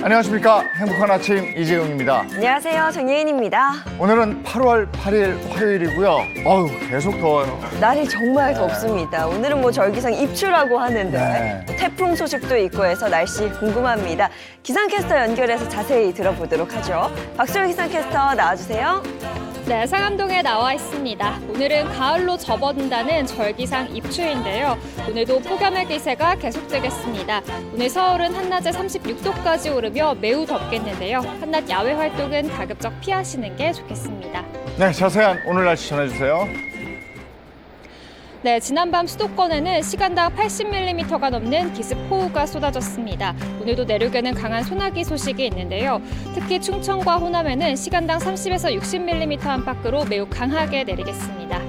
안녕하십니까. 행복한 아침 이재용입니다. 안녕하세요. 정예인입니다. 오늘은 8월 8일 화요일이고요. 계속 더워요. 날이 정말 덥습니다. 오늘은 절기상 입추라고 하는데 태풍 소식도 있고 해서 날씨 궁금합니다. 기상캐스터 연결해서 자세히 들어보도록 하죠. 박수영 기상캐스터 나와주세요. 네, 상암동에 나와 있습니다. 오늘은 가을로 접어든다는 절기상 입추인데요. 오늘도 폭염의 기세가 계속되겠습니다. 오늘 서울은 한낮에 36도까지 오르며 매우 덥겠는데요. 한낮 야외 활동은 가급적 피하시는 게 좋겠습니다. 네, 자세한 오늘 날씨 전해주세요. 네, 지난밤 수도권에는 시간당 80mm가 넘는 기습호우가 쏟아졌습니다. 오늘도 내륙에는 강한 소나기 소식이 있는데요. 특히 충청과 호남에는 시간당 30에서 60mm 안팎으로 매우 강하게 내리겠습니다.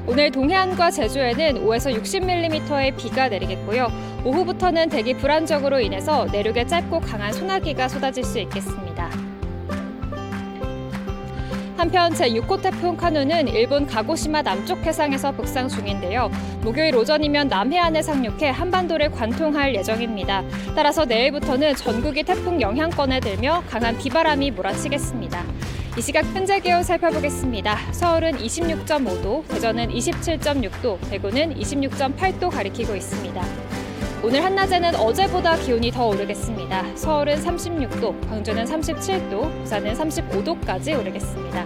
오늘 동해안과 제주에는 5에서 60mm의 비가 내리겠고요. 오후부터는 대기 불안정으로 인해서 내륙에 짧고 강한 소나기가 쏟아질 수 있겠습니다. 한편 제6호 태풍 카누는 일본 가고시마 남쪽 해상에서 북상 중인데요. 목요일 오전이면 남해안에 상륙해 한반도를 관통할 예정입니다. 따라서 내일부터는 전국이 태풍 영향권에 들며 강한 비바람이 몰아치겠습니다. 이 시각 현재 기온 살펴보겠습니다. 서울은 26.5도, 대전은 27.6도, 대구는 26.8도 가리키고 있습니다. 오늘 한낮에는 어제보다 기온이 더 오르겠습니다. 서울은 36도, 광주는 37도, 부산은 35도까지 오르겠습니다.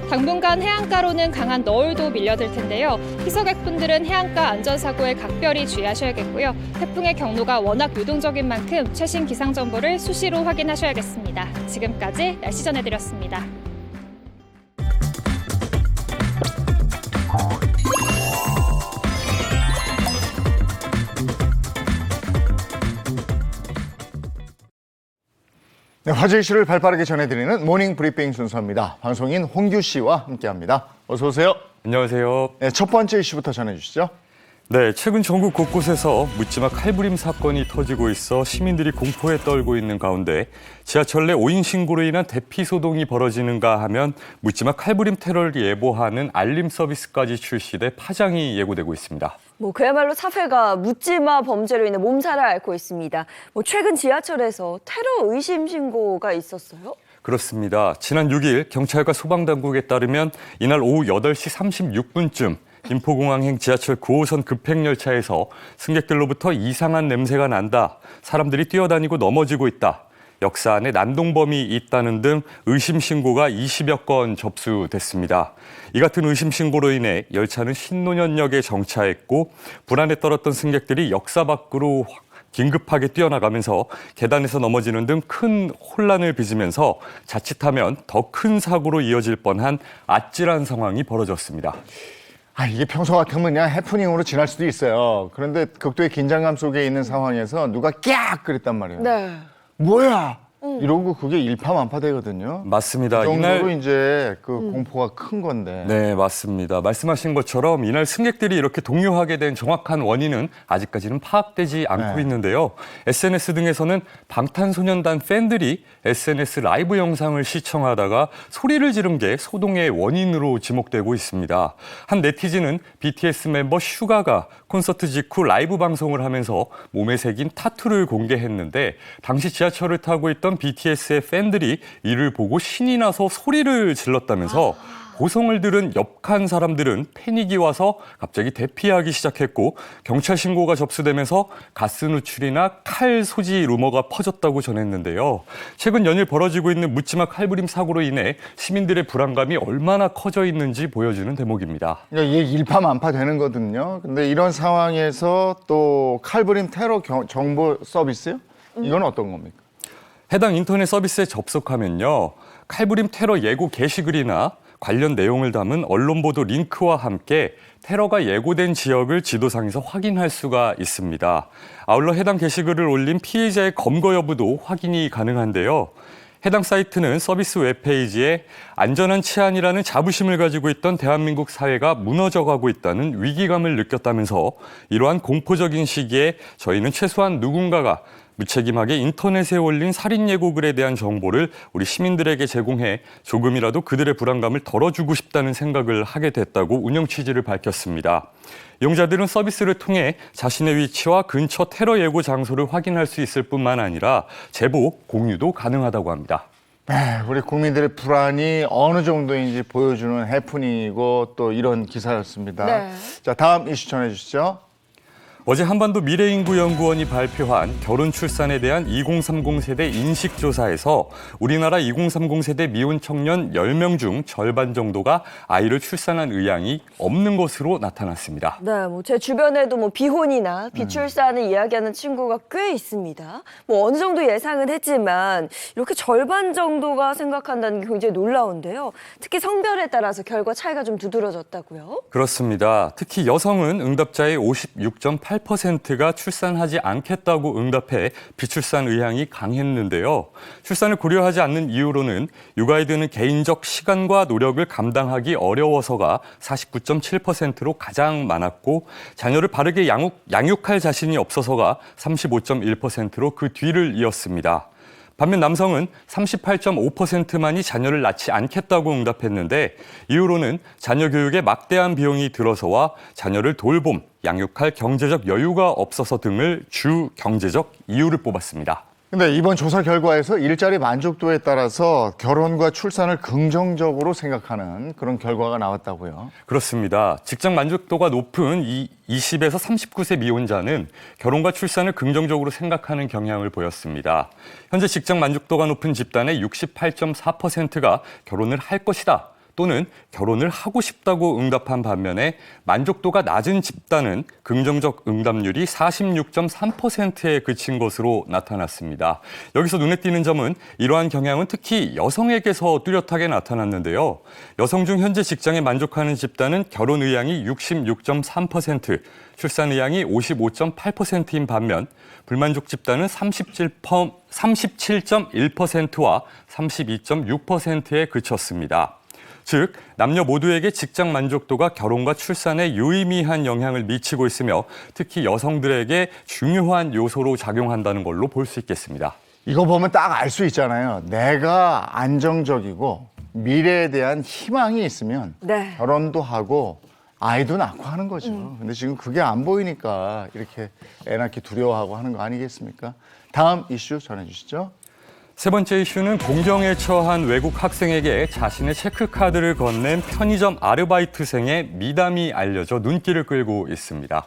당분간 해안가로는 강한 너울도 밀려들 텐데요. 희석객분들은 해안가 안전사고에 각별히 주의하셔야겠고요. 태풍의 경로가 워낙 유동적인 만큼 최신 기상 정보를 수시로 확인하셔야겠습니다. 지금까지 날씨 전해드렸습니다. 네, 화제 이슈를 발빠르게 전해드리는 모닝 브리핑 순서입니다. 방송인 홍규 씨와 함께합니다. 어서 오세요. 안녕하세요. 네, 첫 번째 이슈부터 전해주시죠. 네, 최근 전국 곳곳에서 묻지마 칼부림 사건이 터지고 있어 시민들이 공포에 떨고 있는 가운데 지하철 내 오인 신고로 인한 대피 소동이 벌어지는가 하면 묻지마 칼부림 테러를 예보하는 알림 서비스까지 출시돼 파장이 예고되고 있습니다. 그야말로 사회가 묻지마 범죄로 인해 몸살을 앓고 있습니다. 최근 지하철에서 테러 의심 신고가 있었어요? 그렇습니다. 지난 6일 경찰과 소방당국에 따르면 이날 오후 8시 36분쯤 김포공항행 지하철 9호선 급행열차에서 승객들로부터 이상한 냄새가 난다. 사람들이 뛰어다니고 넘어지고 있다. 역사 안에 난동범이 있다는 등 의심 신고가 20여 건 접수됐습니다. 이 같은 의심 신고로 인해 열차는 신논현역에 정차했고 불안에 떨었던 승객들이 역사 밖으로 긴급하게 뛰어나가면서 계단에서 넘어지는 등 큰 혼란을 빚으면서 자칫하면 더 큰 사고로 이어질 뻔한 아찔한 상황이 벌어졌습니다. 이게 평소 같으면 그냥 해프닝으로 지날 수도 있어요. 그런데 극도의 긴장감 속에 있는 상황에서 누가 깍 그랬단 말이에요. 네. 뭐야? 이러고 그게 일파만파되거든요. 맞습니다. 그 정도로 이날 이제 공포가 큰 건데. 네, 맞습니다. 말씀하신 것처럼 이날 승객들이 이렇게 동요하게 된 정확한 원인은 아직까지는 파악되지 않고 있는데요. SNS 등에서는 방탄소년단 팬들이 SNS 라이브 영상을 시청하다가 소리를 지른 게 소동의 원인으로 지목되고 있습니다. 한 네티즌은 BTS 멤버 슈가가 콘서트 직후 라이브 방송을 하면서 몸에 새긴 타투를 공개했는데 당시 지하철을 타고 있던 BTS의 팬들이 이를 보고 신이 나서 소리를 질렀다면서 고성을 들은 옆칸 사람들은 패닉이 와서 갑자기 대피하기 시작했고 경찰 신고가 접수되면서 가스 누출이나 칼 소지 루머가 퍼졌다고 전했는데요. 최근 연일 벌어지고 있는 묻지마 칼부림 사고로 인해 시민들의 불안감이 얼마나 커져 있는지 보여주는 대목입니다. 그러니까 이게 일파만파되는 거거든요. 근데 이런 상황에서 또 칼부림 테러 정보 서비스요? 이건 어떤 겁니까? 해당 인터넷 서비스에 접속하면요. 칼부림 테러 예고 게시글이나 관련 내용을 담은 언론 보도 링크와 함께 테러가 예고된 지역을 지도상에서 확인할 수가 있습니다. 아울러 해당 게시글을 올린 피해자의 검거 여부도 확인이 가능한데요. 해당 사이트는 서비스 웹페이지에 안전한 치안이라는 자부심을 가지고 있던 대한민국 사회가 무너져가고 있다는 위기감을 느꼈다면서 이러한 공포적인 시기에 저희는 최소한 누군가가 무책임하게 인터넷에 올린 살인 예고글에 대한 정보를 우리 시민들에게 제공해 조금이라도 그들의 불안감을 덜어주고 싶다는 생각을 하게 됐다고 운영 취지를 밝혔습니다. 이용자들은 서비스를 통해 자신의 위치와 근처 테러 예고 장소를 확인할 수 있을 뿐만 아니라 제보, 공유도 가능하다고 합니다. 네, 우리 국민들의 불안이 어느 정도인지 보여주는 해프닝이고 또 이런 기사였습니다. 네. 자, 다음 이슈 전해주시죠. 어제 한반도 미래인구연구원이 발표한 결혼 출산에 대한 2030 세대 인식조사에서 우리나라 2030 세대 미혼 청년 10명 중 절반 정도가 아이를 출산한 의향이 없는 것으로 나타났습니다. 네, 뭐 제 주변에도 뭐 비혼이나 비출산을 이야기하는 친구가 꽤 있습니다. 뭐 어느 정도 예상은 했지만 이렇게 절반 정도가 생각한다는 게 굉장히 놀라운데요. 특히 성별에 따라서 결과 차이가 좀 두드러졌다고요? 그렇습니다. 특히 여성은 응답자의 56.8%가 출산하지 않겠다고 응답해 비출산 의향이 강했는데요. 출산을 고려하지 않는 이유로는 육아에 드는 개인적 시간과 노력을 감당하기 어려워서가 49.7%로 가장 많았고 자녀를 바르게 양육할 자신이 없어서가 35.1%로 그 뒤를 이었습니다. 반면 남성은 38.5%만이 자녀를 낳지 않겠다고 응답했는데 이유로는 자녀 교육에 막대한 비용이 들어서와 자녀를 돌봄, 양육할 경제적 여유가 없어서 등을 주 경제적 이유를 뽑았습니다. 근데 이번 조사 결과에서 일자리 만족도에 따라서 결혼과 출산을 긍정적으로 생각하는 그런 결과가 나왔다고요. 그렇습니다. 직장 만족도가 높은 20에서 39세 미혼자는 결혼과 출산을 긍정적으로 생각하는 경향을 보였습니다. 현재 직장 만족도가 높은 집단의 68.4%가 결혼을 할 것이다 또는 결혼을 하고 싶다고 응답한 반면에 만족도가 낮은 집단은 긍정적 응답률이 46.3%에 그친 것으로 나타났습니다. 여기서 눈에 띄는 점은 이러한 경향은 특히 여성에게서 뚜렷하게 나타났는데요. 여성 중 현재 직장에 만족하는 집단은 결혼 의향이 66.3%, 출산 의향이 55.8%인 반면 불만족 집단은 37.1%와 32.6%에 그쳤습니다. 즉, 남녀 모두에게 직장 만족도가 결혼과 출산에 유의미한 영향을 미치고 있으며 특히 여성들에게 중요한 요소로 작용한다는 걸로 볼 수 있겠습니다. 이거 보면 딱 알 수 있잖아요. 내가 안정적이고 미래에 대한 희망이 있으면 네. 결혼도 하고 아이도 낳고 하는 거죠. 근데 지금 그게 안 보이니까 이렇게 애 낳기 두려워하고 하는 거 아니겠습니까? 다음 이슈 전해주시죠. 세 번째 이슈는 공경에 처한 외국 학생에게 자신의 체크카드를 건넨 편의점 아르바이트생의 미담이 알려져 눈길을 끌고 있습니다.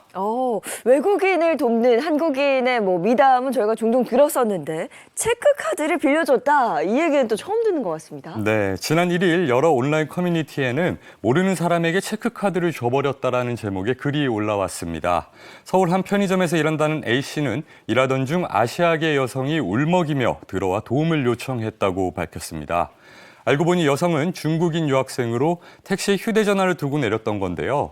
외국인을 돕는 한국인의 뭐 미담은 저희가 종종 들었었는데 체크카드를 빌려줬다 이 얘기는 또 처음 듣는 것 같습니다. 네, 지난 1일 여러 온라인 커뮤니티에는 모르는 사람에게 체크카드를 줘버렸다라는 제목의 글이 올라왔습니다. 서울 한 편의점에서 일한다는 A씨는 일하던 중 아시아계 여성이 울먹이며 들어와 도움을 요청했다고 밝혔습니다. 알고 보니 여성은 중국인 유학생으로 택시에 휴대전화를 두고 내렸던 건데요.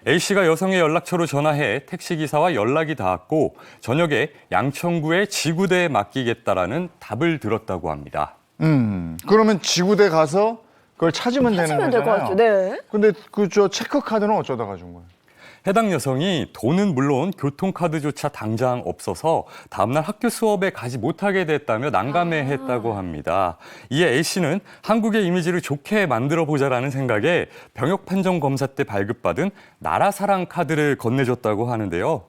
A씨가 여성의 연락처로 전화해 택시기사와 연락이 닿았고 저녁에 양천구의 지구대에 맡기겠다라는 답을 들었다고 합니다. 그러면 지구대 가서 그걸 찾으면 되는 찾으면 될 것 거잖아요. 같죠. 네. 근데 그 저 체크카드는 어쩌다가 준 거예요? 해당 여성이 돈은 물론 교통카드조차 당장 없어서 다음날 학교 수업에 가지 못하게 됐다며 난감해했다고 합니다. 이에 A씨는 한국의 이미지를 좋게 만들어보자라는 생각에 병역판정검사 때 발급받은 나라사랑 카드를 건네줬다고 하는데요.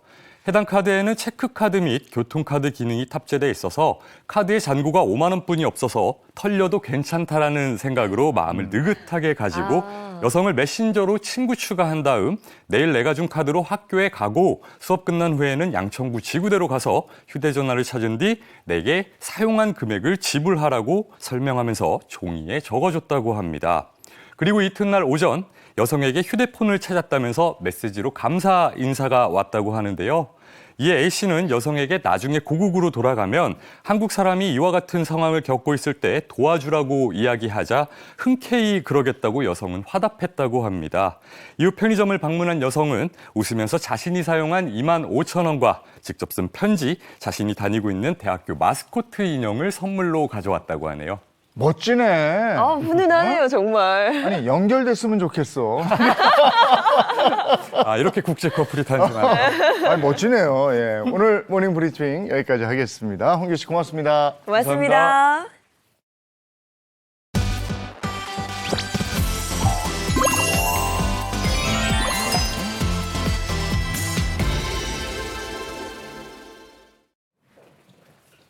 해당 카드에는 체크카드 및 교통카드 기능이 탑재돼 있어서 카드의 잔고가 5만 원뿐이 없어서 털려도 괜찮다라는 생각으로 마음을 느긋하게 가지고 여성을 메신저로 친구 추가한 다음 내일 내가 준 카드로 학교에 가고 수업 끝난 후에는 양천구 지구대로 가서 휴대전화를 찾은 뒤 내게 사용한 금액을 지불하라고 설명하면서 종이에 적어줬다고 합니다. 그리고 이튿날 오전 여성에게 휴대폰을 찾았다면서 메시지로 감사 인사가 왔다고 하는데요. 이에 A씨는 여성에게 나중에 고국으로 돌아가면 한국 사람이 이와 같은 상황을 겪고 있을 때 도와주라고 이야기하자 흔쾌히 그러겠다고 여성은 화답했다고 합니다. 이후 편의점을 방문한 여성은 웃으면서 자신이 사용한 2만 5천 원과 직접 쓴 편지, 자신이 다니고 있는 대학교 마스코트 인형을 선물로 가져왔다고 하네요. 멋지네. 아, 훈훈하네요, 정말. 아니 연결됐으면 좋겠어. 아, 이렇게 국제 커플이 탄생하네요. 아니, 멋지네요. 예. 오늘 모닝 브리핑 여기까지 하겠습니다. 홍규 씨 고맙습니다. 고맙습니다.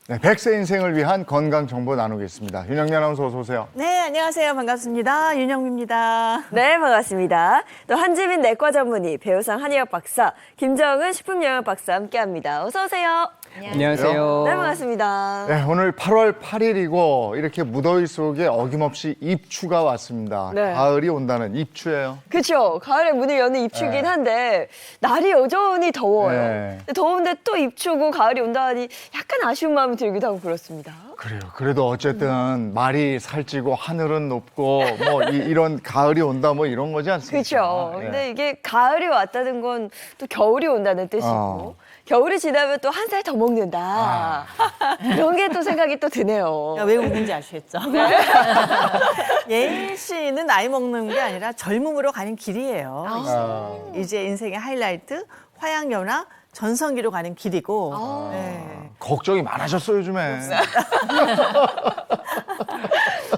네, 100세 인생을 위한 건강 정보 나누겠습니다. 윤영미 아나운서 어서 오세요. 네, 안녕하세요. 반갑습니다. 윤영미입니다. 네, 반갑습니다. 또 한지민 내과 전문의, 배우상 한의학 박사, 김정은 식품영양 박사 함께합니다. 어서 오세요. 안녕하세요. 네, 반갑습니다. 네, 오늘 8월 8일이고 이렇게 무더위 속에 어김없이 입추가 왔습니다. 네. 가을이 온다는 입추예요. 그렇죠. 가을에 문을 여는 입추긴 한데 날이 여전히 더워요. 네. 근데 더운데 또 입추고 가을이 온다니 약간 아쉬운 마음이 들기도 하고 그렇습니다. 그래요. 그래도 어쨌든 말이 살찌고 하늘은 높고 뭐 이런 가을이 온다 뭐 이런 거지 않습니까? 그렇죠. 예. 근데 이게 가을이 왔다는 건 또 겨울이 온다는 뜻이고 어. 겨울이 지나면 또 한 살 더 먹는다. 이런 게 또 생각이 또 드네요. 왜 웃는지 아시겠죠? 예인 씨는 나이 먹는 게 아니라 젊음으로 가는 길이에요. 아. 이제 인생의 하이라이트, 화양연화, 전성기로 가는 길이고. 네. 걱정이 많아졌어요 요즘에.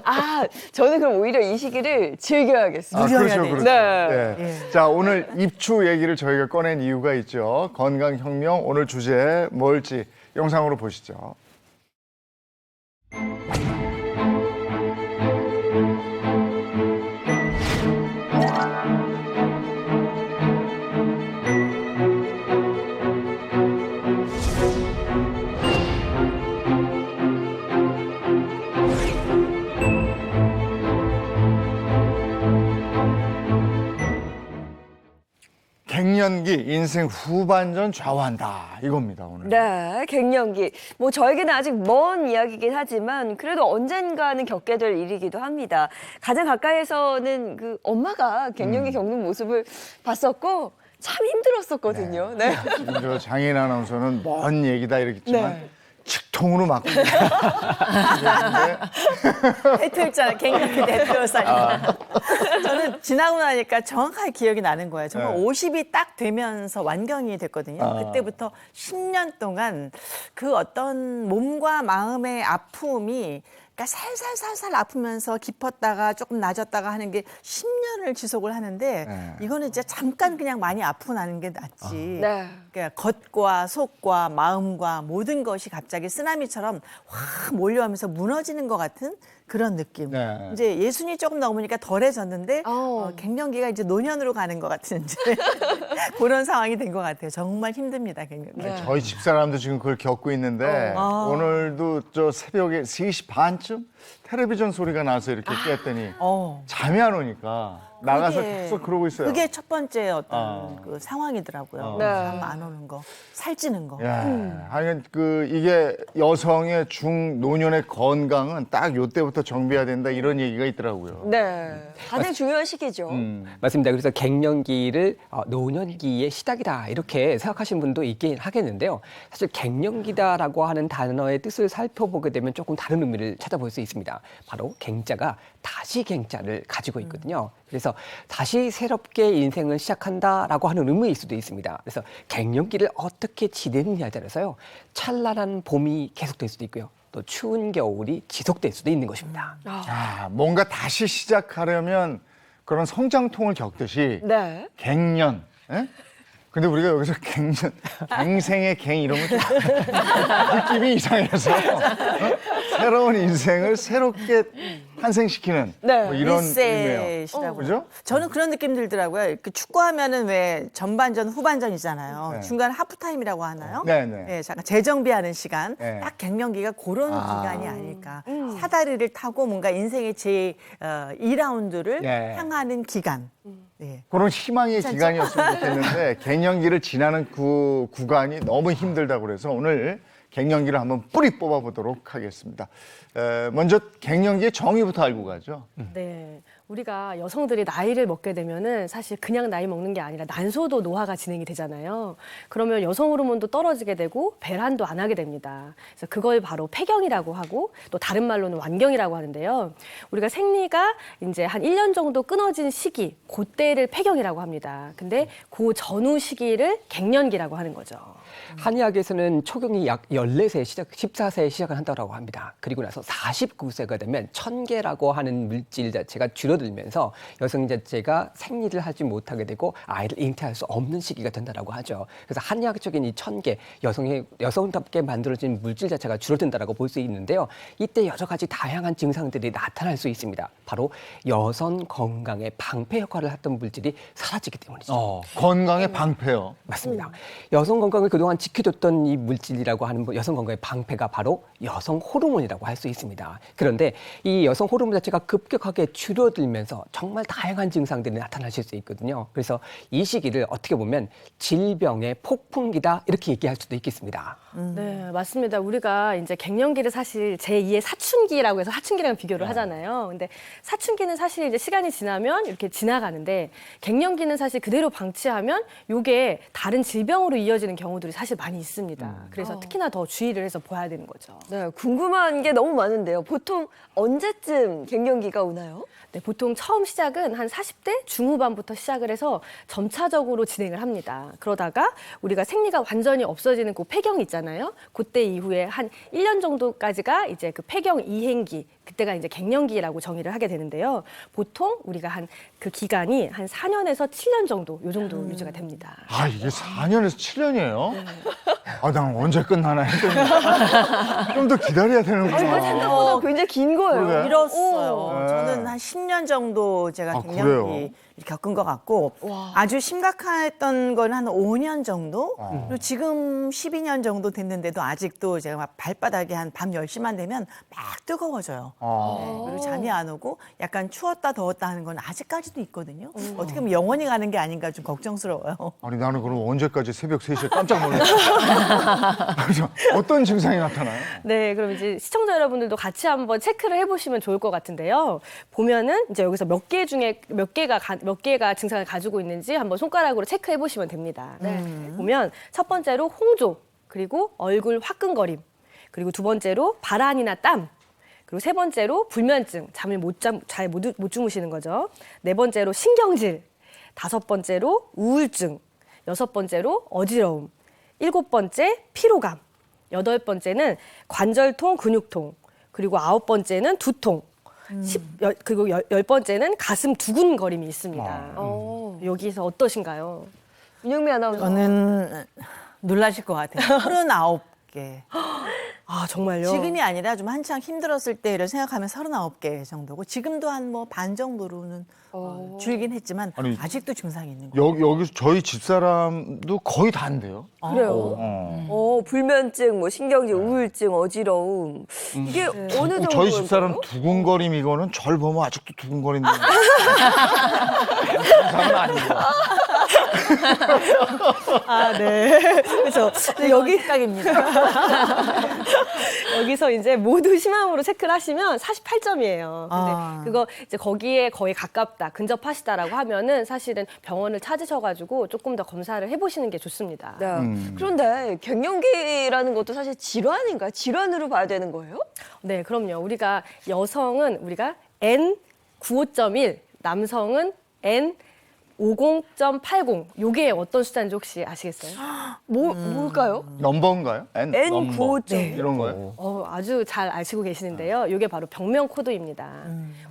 아, 저는 그럼 오히려 이 시기를 즐겨야겠습니다. 누려야 그렇죠, 되죠. 그렇죠. 네. 예. 자, 오늘 입추 얘기를 저희가 꺼낸 이유가 있죠. 건강혁명 오늘 주제 뭘지 영상으로 보시죠. 갱년기 인생 후반전 좌우한다 이겁니다 오늘. 네, 갱년기. 뭐 저에게는 아직 먼 이야기긴 하지만 그래도 언젠가는 겪게 될 일이기도 합니다. 가장 가까이에서는 그 엄마가 갱년기 겪는 모습을 봤었고 참 힘들었었거든요. 네. 지금 저 장인 아나운서는 먼 얘기다 이러겠지만 네. 직통으로 맞고 있는데 대표였잖아요. 갱년기 대표상. 저는 지나고 나니까 정확하게 기억이 나는 거예요. 정말 네. 50이 딱 되면서 완경이 됐거든요. 아. 그때부터 10년 동안 그 어떤 몸과 마음의 아픔이 그러니까 살살살살 아프면서 깊었다가 조금 낮았다가 하는 게 10년을 지속을 하는데 네. 이거는 진짜 잠깐 그냥 많이 아프고 나는 게 낫지. 네. 그러니까 겉과 속과 마음과 모든 것이 갑자기 쓰나미처럼 확 몰려오면서 무너지는 것 같은 그런 느낌. 네. 이제 예순이 조금 넘으니까 덜해졌는데 어. 갱년기가 이제 노년으로 가는 것 같은 이제 그런 상황이 된 것 같아요. 정말 힘듭니다, 갱년기. 네. 저희 집사람도 지금 그걸 겪고 있는데 오늘도 저 새벽에 3시 반쯤 텔레비전 소리가 나서 이렇게 깼더니 잠이 안 오니까 나가서 그게- 계속 그러고 있어요. 그게 첫 번째 어떤 아. 그 상황이더라고요. 네. 잠 안 오는 거, 살찌는 거. 예. 하여간 그 이게 여성의 중노년의 건강은 딱 요때부터 정비해야 된다 이런 얘기가 있더라고요. 네. 가장 중요한 시기죠. 맞습니다. 그래서 갱년기를 노년기의 시작이다 이렇게 생각하시는 분도 있긴 하겠는데요. 사실 갱년기다라고 하는 단어의 뜻을 살펴보게 되면 조금 다른 의미를 찾아볼 수 있습니다. 바로 갱자가 다시 갱자를 가지고 있거든요. 그래서 다시 새롭게 인생을 시작한다라고 하는 의미일 수도 있습니다. 그래서 갱년기를 어떻게 지내느냐에 따라서요. 찬란한 봄이 계속될 수도 있고요. 또 추운 겨울이 지속될 수도 있는 것입니다. 아, 뭔가 다시 시작하려면 그런 성장통을 겪듯이 네. 갱년. 예? 근데 우리가 여기서 갱년, 갱생의 갱 이런 거 좀 느낌이 이상해서 새로운 인생을 새롭게 탄생시키는 네. 뭐 이런 의미예요. 리셋이라고. 그죠? 저는 그런 느낌 들더라고요. 그 축구하면은 왜 전반전, 후반전이잖아요. 네. 중간 하프타임이라고 하나요? 네네. 네, 잠깐 재정비하는 시간. 네. 딱 갱년기가 그런 아. 기간이 아닐까. 사다리를 타고 뭔가 인생의 제 2라운드를 네. 향하는 기간. 네. 그런 희망의 기간이었으면 좋겠는데 갱년기를 지나는 그 구간이 너무 힘들다고 그래서 오늘 갱년기를 한번 뿌리 뽑아보도록 하겠습니다. 먼저 갱년기의 정의부터 알고 가죠. 네. 우리가 여성들이 나이를 먹게 되면은 사실 그냥 나이 먹는 게 아니라 난소도 노화가 진행이 되잖아요. 그러면 여성 호르몬도 떨어지게 되고 배란도 안 하게 됩니다. 그래서 그걸 바로 폐경이라고 하고 또 다른 말로는 완경이라고 하는데요. 우리가 생리가 이제 한 1년 정도 끊어진 시기, 그때를 폐경이라고 합니다. 근데 그 전후 시기를 갱년기라고 하는 거죠. 한의학에서는 초경이 약 14세 시작, 14세에 시작을 한다고 합니다. 그리고 나서 49세가 되면 천계라고 하는 물질 자체가 줄어들면서 여성 자체가 생리를 하지 못하게 되고 아이를 잉태할 수 없는 시기가 된다고 하죠. 그래서 한의학적인 이 천계, 여성답게 만들어진 물질 자체가 줄어든다고 볼 수 있는데요. 이때 여러 가지 다양한 증상들이 나타날 수 있습니다. 바로 여성 건강에 방패 역할을 했던 물질이 사라지기 때문이죠. 건강의 방패요. 맞습니다. 여성 건강을 그동안 지켜줬던 이 물질이라고 하는 여성 건강의 방패가 바로 여성 호르몬이라고 할 수 있습니다. 그런데 이 여성 호르몬 자체가 급격하게 줄어들면서 정말 다양한 증상들이 나타나실 수 있거든요. 그래서 이 시기를 어떻게 보면 질병의 폭풍기다 이렇게 얘기할 수도 있겠습니다. 네, 맞습니다. 우리가 이제 갱년기를 사실 제2의 사춘기라고 해서 사춘기랑 비교를 하잖아요. 근데 사춘기는 사실 이제 시간이 지나면 이렇게 지나가는데 갱년기는 사실 그대로 방치하면 이게 다른 질병으로 이어지는 경우들이 사실 많이 있습니다. 그래서 특히나 더 주의를 해서 봐야 되는 거죠. 네, 궁금한 게 너무 많은데요. 보통 언제쯤 갱년기가 오나요? 네, 보통 처음 시작은 한 40대 중후반부터 시작을 해서 점차적으로 진행을 합니다. 그러다가 우리가 생리가 완전히 없어지는 그 폐경이 있잖아요. 그때 이후에 한 1년 정도까지가 이제 그 폐경 이행기, 그때가 이제 갱년기라고 정의를 하게 되는데요. 보통 우리가 한 그 기간이 한 4년에서 7년 정도, 요 정도 유지가 됩니다. 아, 이게 4년에서 7년이에요? 아, 난 언제 끝나나 했더니 좀 더 기다려야 이거 되는구나. 생각보다 굉장히 긴 거예요. 그러게. 길었어요. 네. 저는 한 10년 정도 제가 아, 갱년기 그래요? 겪은 것 같고 아주 심각했던 건 한 5년 정도 어. 그리고 지금 12년 정도 됐는데도 아직도 제가 막 발바닥이 한 밤 10시만 되면 막 뜨거워져요. 네, 그리고 잠이 안 오고 약간 추웠다 더웠다 하는 건 아직까지도 있거든요. 어떻게 보면 영원히 가는 게 아닌가 좀 걱정스러워요. 아니, 나는 그럼 언제까지 새벽 3시에 깜짝 놀랐어. 그래서 어떤 증상이 나타나요? 네, 그럼 이제 시청자 여러분들도 같이 한번 체크를 해보시면 좋을 것 같은데요. 보면은 이제 여기서 몇 개가 증상을 가지고 있는지 한번 손가락으로 체크해 보시면 됩니다. 보면 첫 번째로 홍조, 그리고 얼굴 화끈거림, 그리고 두 번째로 발한이나 땀, 그리고 세 번째로 불면증, 잠을 잘 못 주무시는 거죠. 네 번째로 신경질, 다섯 번째로 우울증, 여섯 번째로 어지러움, 일곱 번째 피로감, 여덟 번째는 관절통, 근육통, 그리고 아홉 번째는 두통, 그리고 열 번째는 가슴 두근거림이 있습니다. 여기서 어떠신가요? 윤영미 아나운서. 저는 놀라실 것 같아요. 39개. 아, 정말요? 지금이 아니라 좀 한창 힘들었을 때를 생각하면 39개 정도고 지금도 한 뭐 반 정도로는 줄긴 했지만 아니, 아직도 증상이 있는 거예요. 여기서 저희 집사람도 거의 다 한대요. 그래요? 불면증, 뭐 신경질, 우울증, 어지러움. 이게 어느 정도? 저희 집사람 두근거림 이거는 절 보면 아직도 두근거린다. 증상은 아니고. 아, 네. 그렇죠. 여기 생각입니다. 여기서 이제 모두 심함으로 체크를 하시면 48점이에요. 근데 아. 그거 이제 거기에 거의 가깝다, 근접하시다라고 하면은 사실은 병원을 찾으셔가지고 조금 더 검사를 해보시는 게 좋습니다. 네. 그런데 갱년기라는 것도 사실 질환인가요? 질환으로 봐야 되는 거예요? 네, 그럼요. 우리가 여성은 우리가 N95.1, 남성은 N50.80. 요게 어떤 숫자인지 혹시 아시겠어요? 뭘까요? 넘버인가요? N95.1. 네. 이런 거요? 아주 잘 아시고 계시는데요. 이게 바로 병명 코드입니다.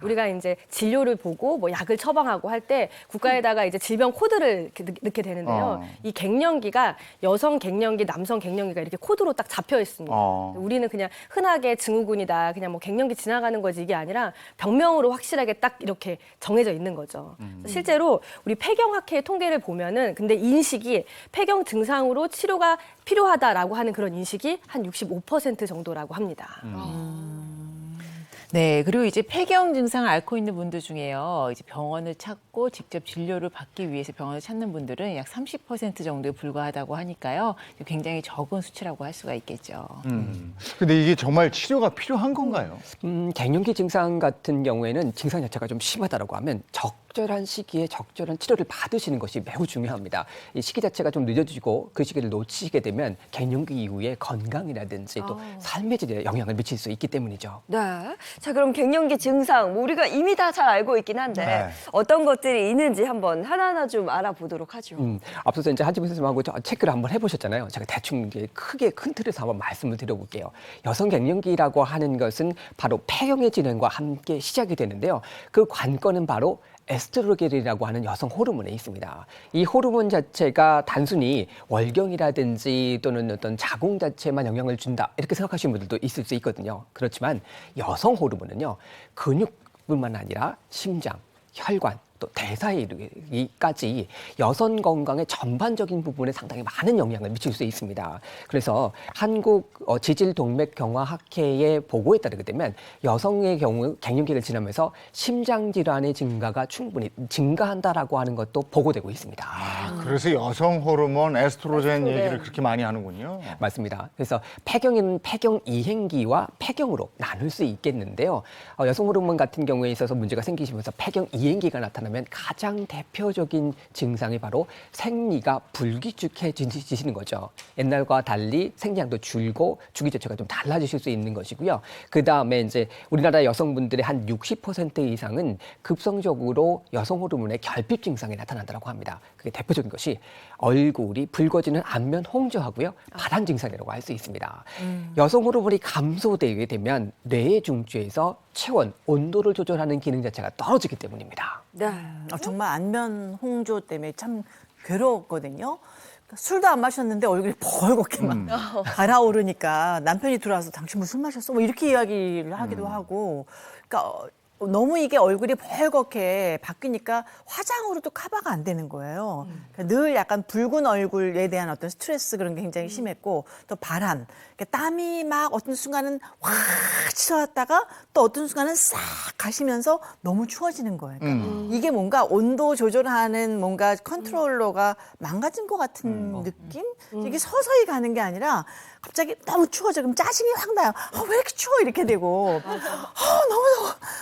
우리가 이제 진료를 보고 뭐 약을 처방하고 할 때 국가에다가 이제 질병 코드를 이렇게 넣게 되는데요. 이 갱년기가 여성 갱년기, 남성 갱년기가 이렇게 코드로 딱 잡혀 있습니다. 우리는 그냥 흔하게 증후군이다, 그냥 뭐 갱년기 지나가는 거지 이게 아니라 병명으로 확실하게 딱 이렇게 정해져 있는 거죠. 실제로 우리 폐경학회 통계를 보면은 근데 인식이 폐경 증상으로 치료가 필요하다라고 하는 그런 인식이 한 65% 정도라고 합니다. 네, 그리고 이제 폐경 증상을 앓고 있는 분들 중에요. 이제 병원을 찾고 찾고 직접 진료를 받기 위해서 병원을 찾는 분들은 약 30% 정도에 불과하다고 하니까요. 굉장히 적은 수치라고 할 수가 있겠죠. 근데 이게 정말 치료가 필요한 건가요? 갱년기 증상 같은 경우에는 증상 자체가 좀 심하다라고 하면 적절한 시기에 적절한 치료를 받으시는 것이 매우 중요합니다. 이 시기 자체가 좀 늦어지고 그 시기를 놓치게 되면 갱년기 이후에 건강이라든지 또 삶의 질에 영향을 미칠 수 있기 때문이죠. 네. 자, 그럼 갱년기 증상, 뭐 우리가 이미 다 잘 알고 있긴 한데 네. 어떤 것들이 있는지 한번 하나하나 좀 알아보도록 하죠. 앞서서 이제 한지민 선생님하고 체크를 한번 해보셨잖아요. 제가 대충 이제 크게 큰 틀에서 한번 말씀을 드려볼게요. 여성 갱년기라고 하는 것은 바로 폐경의 진행과 함께 시작이 되는데요. 그 관건은 바로 에스트로겐이라고 하는 여성 호르몬에 있습니다. 이 호르몬 자체가 단순히 월경이라든지 또는 어떤 자궁 자체만 영향을 준다 이렇게 생각하시는 분들도 있을 수 있거든요. 그렇지만 여성 호르몬은요, 근육뿐만 아니라 심장, 혈관, 또 대사에 이르기까지 여성 건강의 전반적인 부분에 상당히 많은 영향을 미칠 수 있습니다. 그래서 한국 지질동맥경화학회의 보고에 따르게 되면 여성의 경우 갱년기를 지나면서 심장 질환의 증가가 충분히 증가한다라고 하는 것도 보고되고 있습니다. 그래서 여성 호르몬 에스트로겐 얘기를 그렇게 많이 하는군요. 맞습니다. 그래서 폐경은 폐경 이행기와 폐경으로 나눌 수 있겠는데요. 여성 호르몬 같은 경우에 있어서 문제가 생기시면서 폐경 이행기가 나타나면 가장 대표적인 증상이 바로 생리가 불규칙해지시는 거죠. 옛날과 달리 생리량도 줄고 주기 자체가 좀 달라지실 수 있는 것이고요. 그 다음에 이제 우리나라 여성분들의 한 60% 이상은 급성적으로 여성 호르몬의 결핍 증상이 나타난다고 합니다. 그게 대표적인 것이 얼굴이 붉어지는 안면 홍조하고요, 발한 증상이라고 할 수 있습니다. 여성 호르몬이 감소되게 되면 뇌의 중추에서 체온, 온도를 조절하는 기능 자체가 떨어지기 때문입니다. 네. 정말 안면 홍조 때문에 참 괴로웠거든요. 그러니까 술도 안 마셨는데 얼굴이 벌겋게 막 달아오르니까 남편이 들어와서 당신 뭐 술 마셨어? 뭐 이렇게 이야기를 하기도 하고. 그러니까 너무 이게 얼굴이 벌겋게 바뀌니까 화장으로도 커버가 안 되는 거예요. 그러니까 늘 약간 붉은 얼굴에 대한 어떤 스트레스 그런 게 굉장히 심했고, 또 발한, 그러니까 땀이 막 어떤 순간은 확 치솟았다가 또 어떤 순간은 싹 가시면서 너무 추워지는 거예요. 그러니까 이게 뭔가 온도 조절하는 뭔가 컨트롤러가 망가진 것 같은 느낌? 이게 서서히 가는 게 아니라 갑자기 너무 추워져. 그럼 짜증이 확 나요. 왜 이렇게 추워? 이렇게 되고. 너무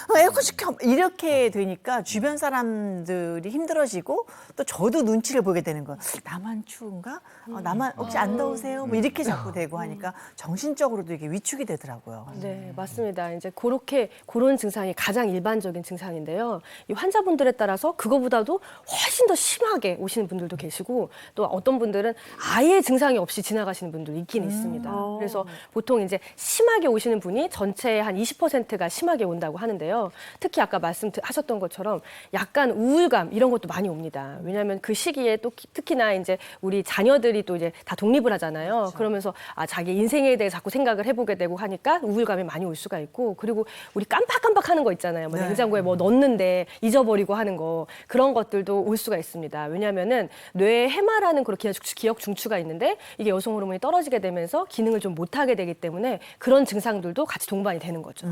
더워. 에어컨 시켜. 이렇게 되니까 주변 사람들이 힘들어지고 또 저도 눈치를 보게 되는 거예요. 나만 추운가? 나만 혹시 안 더우세요? 뭐 이렇게 자꾸 되고 하니까 정신적으로도 이게 위축이 되더라고요. 네, 맞습니다. 이제 그런 증상이 가장 일반적인 증상인데요. 이 환자분들에 따라서 그거보다도 훨씬 더 심하게 오시는 분들도 계시고, 또 어떤 분들은 아예 증상이 없이 지나가시는 분들도 있긴 있습니다. 그래서 보통 이제 심하게 오시는 분이 전체의 한 20%가 심하게 온다고 하는데요. 특히 아까 말씀하셨던 것처럼 약간 우울감 이런 것도 많이 옵니다. 왜냐하면 그 시기에 또 특히나 이제 우리 자녀들이 또 이제 다 독립을 하잖아요. 그렇죠. 그러면서 자기 인생에 대해 자꾸 생각을 해보게 되고 하니까 우울감이 많이 올 수가 있고, 그리고 우리 깜빡깜빡하는 거 있잖아요. 뭐 냉장고에 뭐 넣었는데 잊어버리고 하는 거, 그런 것들도 올 수가 있습니다. 왜냐하면은 뇌에 해마라는 그런 기억 중추가 있는데 이게 여성 호르몬이 떨어지게 되면서 기능을 좀 못하게 되기 때문에 그런 증상들도 같이 동반이 되는 거죠.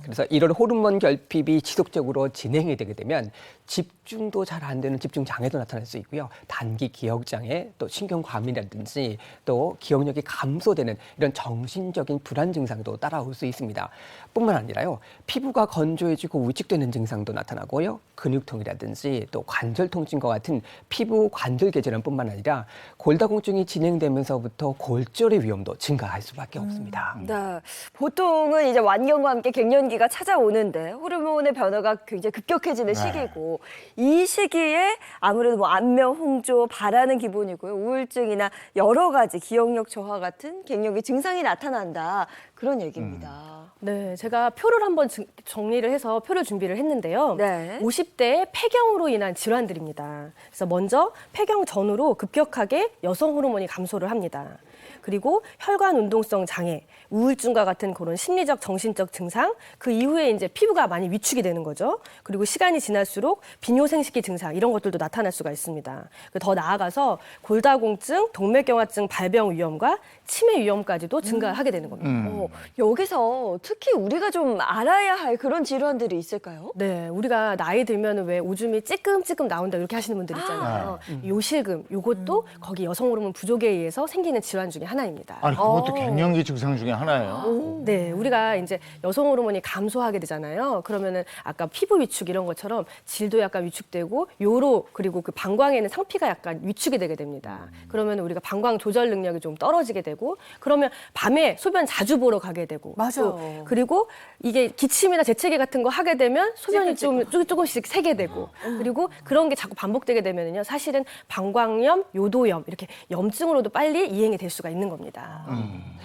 그래서 이런 호르몬 결핍이 지속적으로 진행이 되게 되면 집중도 잘 안 되는 집중 장애도 나타날 수 있고요. 단기 기억 장애, 또 신경 과민이라든지 또 기억력이 감소되는 이런 정신적인 불안 증상도 따라올 수 있습니다. 뿐만 아니라요, 피부가 건조해지고 위축되는 증상도 나타나고요. 근육통이라든지 또 관절 통증과 같은 피부 관절 계절염뿐만 아니라 골다공증이 진행되면서부터 골절의 위험도 증가할 수밖에 없습니다. 네. 보통은 이제 완경과 함께 갱년기가 찾아오는데 호르몬의 변화가 굉장히 급격해지는 시기고, 이 시기에 아무래도 뭐 안면 홍조, 발하는 기본이고요. 우울증이나 여러 가지 기억력 저하 같은 갱년기 증상이 나타난다. 그런 얘기입니다. 네, 제가 표를 한번 정리를 해서 표를 준비를 했는데요. 네. 50대의 폐경으로 인한 질환들입니다. 그래서 먼저 폐경 전후로 급격하게 여성 호르몬이 감소를 합니다. 그리고 혈관 운동성 장애, 우울증과 같은 그런 심리적, 정신적 증상, 그 이후에 이제 피부가 많이 위축이 되는 거죠. 그리고 시간이 지날수록 비뇨생식기 증상 이런 것들도 나타날 수가 있습니다. 더 나아가서 골다공증, 동맥경화증 발병 위험과 치매 위험까지도 증가하게 되는 겁니다. 여기서 특히 우리가 좀 알아야 할 그런 질환들이 있을까요? 네, 우리가 나이 들면 왜 오줌이 찌끔찌끔 나온다 이렇게 하시는 분들 있잖아요. 요실금, 요것도 거기 여성 호르몬 부족에 의해서 생기는 질환 중에 하나입니다. 아니 그것도 갱년기 증상 중에 하나예요. 네, 우리가 이제 여성 호르몬이 감소하게 되잖아요. 그러면은 아까 피부 위축 이런 것처럼 질도 약간 위축되고 요로 그리고 그 방광에는 상피가 약간 위축이 되게 됩니다. 그러면 우리가 방광 조절 능력이 좀 떨어지게 되고 그러면 밤에 소변 자주 보러 가게 되고 맞아요. 그리고 이게 기침이나 재채기 같은 거 하게 되면 소변이 좀 조금씩 새게 되고 그리고 그런 게 자꾸 반복되게 되면은요 사실은 방광염, 요도염 이렇게 염증으로도 빨리 이행이 될 수가 있는 겁니다.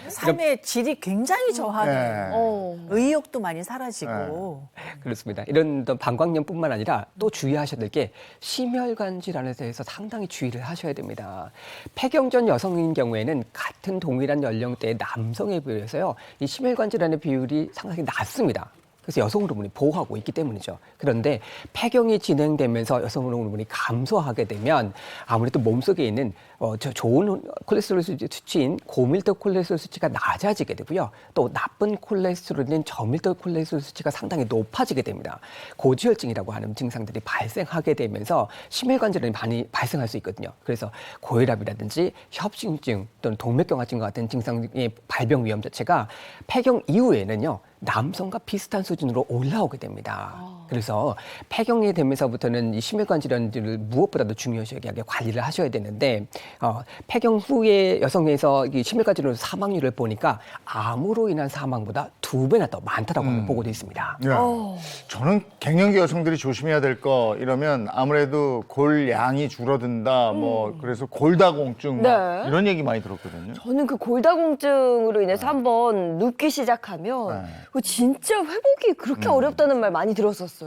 삶의 질이 굉장히 저하네. 네. 의욕도 많이 사라지고. 그렇습니다. 이런 어떤 방광염뿐만 아니라 또 주의하셔야 될 게 심혈관 질환에 대해서 상당히 주의를 하셔야 됩니다. 폐경전 여성인 경우에는 같은 동일한 연령대의 남성에 비해서요, 이 심혈관 질환의 비율이 상당히 낮습니다. 그래서 여성 호르몬이 보호하고 있기 때문이죠. 그런데 폐경이 진행되면서 여성 호르몬이 감소하게 되면 아무래도 몸속에 있는 좋은 콜레스테롤 수치인 고밀도 콜레스테롤 수치가 낮아지게 되고요. 또 나쁜 콜레스테롤인 저밀도 콜레스테롤 수치가 상당히 높아지게 됩니다. 고지혈증이라고 하는 증상들이 발생하게 되면서 심혈관 질환이 많이 발생할 수 있거든요. 그래서 고혈압이라든지 협심증 또는 동맥경화증과 같은 증상의 발병 위험 자체가 폐경 이후에는요. 남성과 비슷한 수준으로 올라오게 됩니다. 그래서 폐경이 되면서부터는 이 심혈관 질환들을 무엇보다도 중요시하게 관리를 하셔야 되는데 폐경 후에 여성에서 이 심혈관 질환 사망률을 보니까 암으로 인한 사망보다 2배나 더 많다라고 보고돼 있습니다. 네. 저는 갱년기 여성들이 조심해야 될 거 이러면 아무래도 골양이 줄어든다, 뭐 그래서 골다공증 막 네. 이런 얘기 많이 들었거든요. 저는 그 골다공증으로 인해서 한번 눕기 시작하면 그거 진짜 회복이 그렇게 어렵다는 말 많이 들었었어요.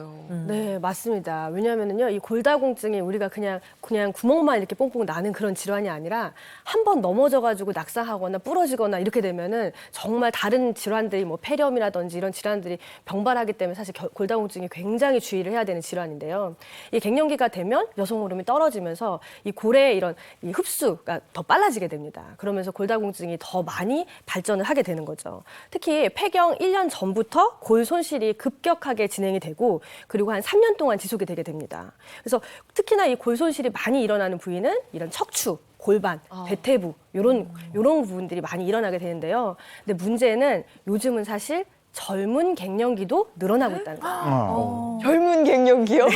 네, 맞습니다. 왜냐하면요, 이 골다공증이 우리가 그냥 구멍만 이렇게 뽕뽕 나는 그런 질환이 아니라 한 번 넘어져가지고 낙상하거나 부러지거나 이렇게 되면은 정말 다른 질환들이 뭐 폐렴이라든지 이런 질환들이 병발하기 때문에 사실 골다공증이 굉장히 주의를 해야 되는 질환인데요. 이 갱년기가 되면 여성 호르몬이 떨어지면서 이 골의 이런 이 흡수가 더 빨라지게 됩니다. 그러면서 골다공증이 더 많이 발전을 하게 되는 거죠. 특히 폐경 1년 전부터 골 손실이 급격하게 진행이 되고 그리고 한 3년 동안 지속이 되게 됩니다. 그래서 특히나 이 골 손실이 많이 일어나는 부위는 이런 척추, 골반, 대퇴부 이런 부분들이 많이 일어나게 되는데요. 근데 문제는 요즘은 사실 젊은 갱년기도 늘어나고 있다는 거예요. 젊은 갱년기요?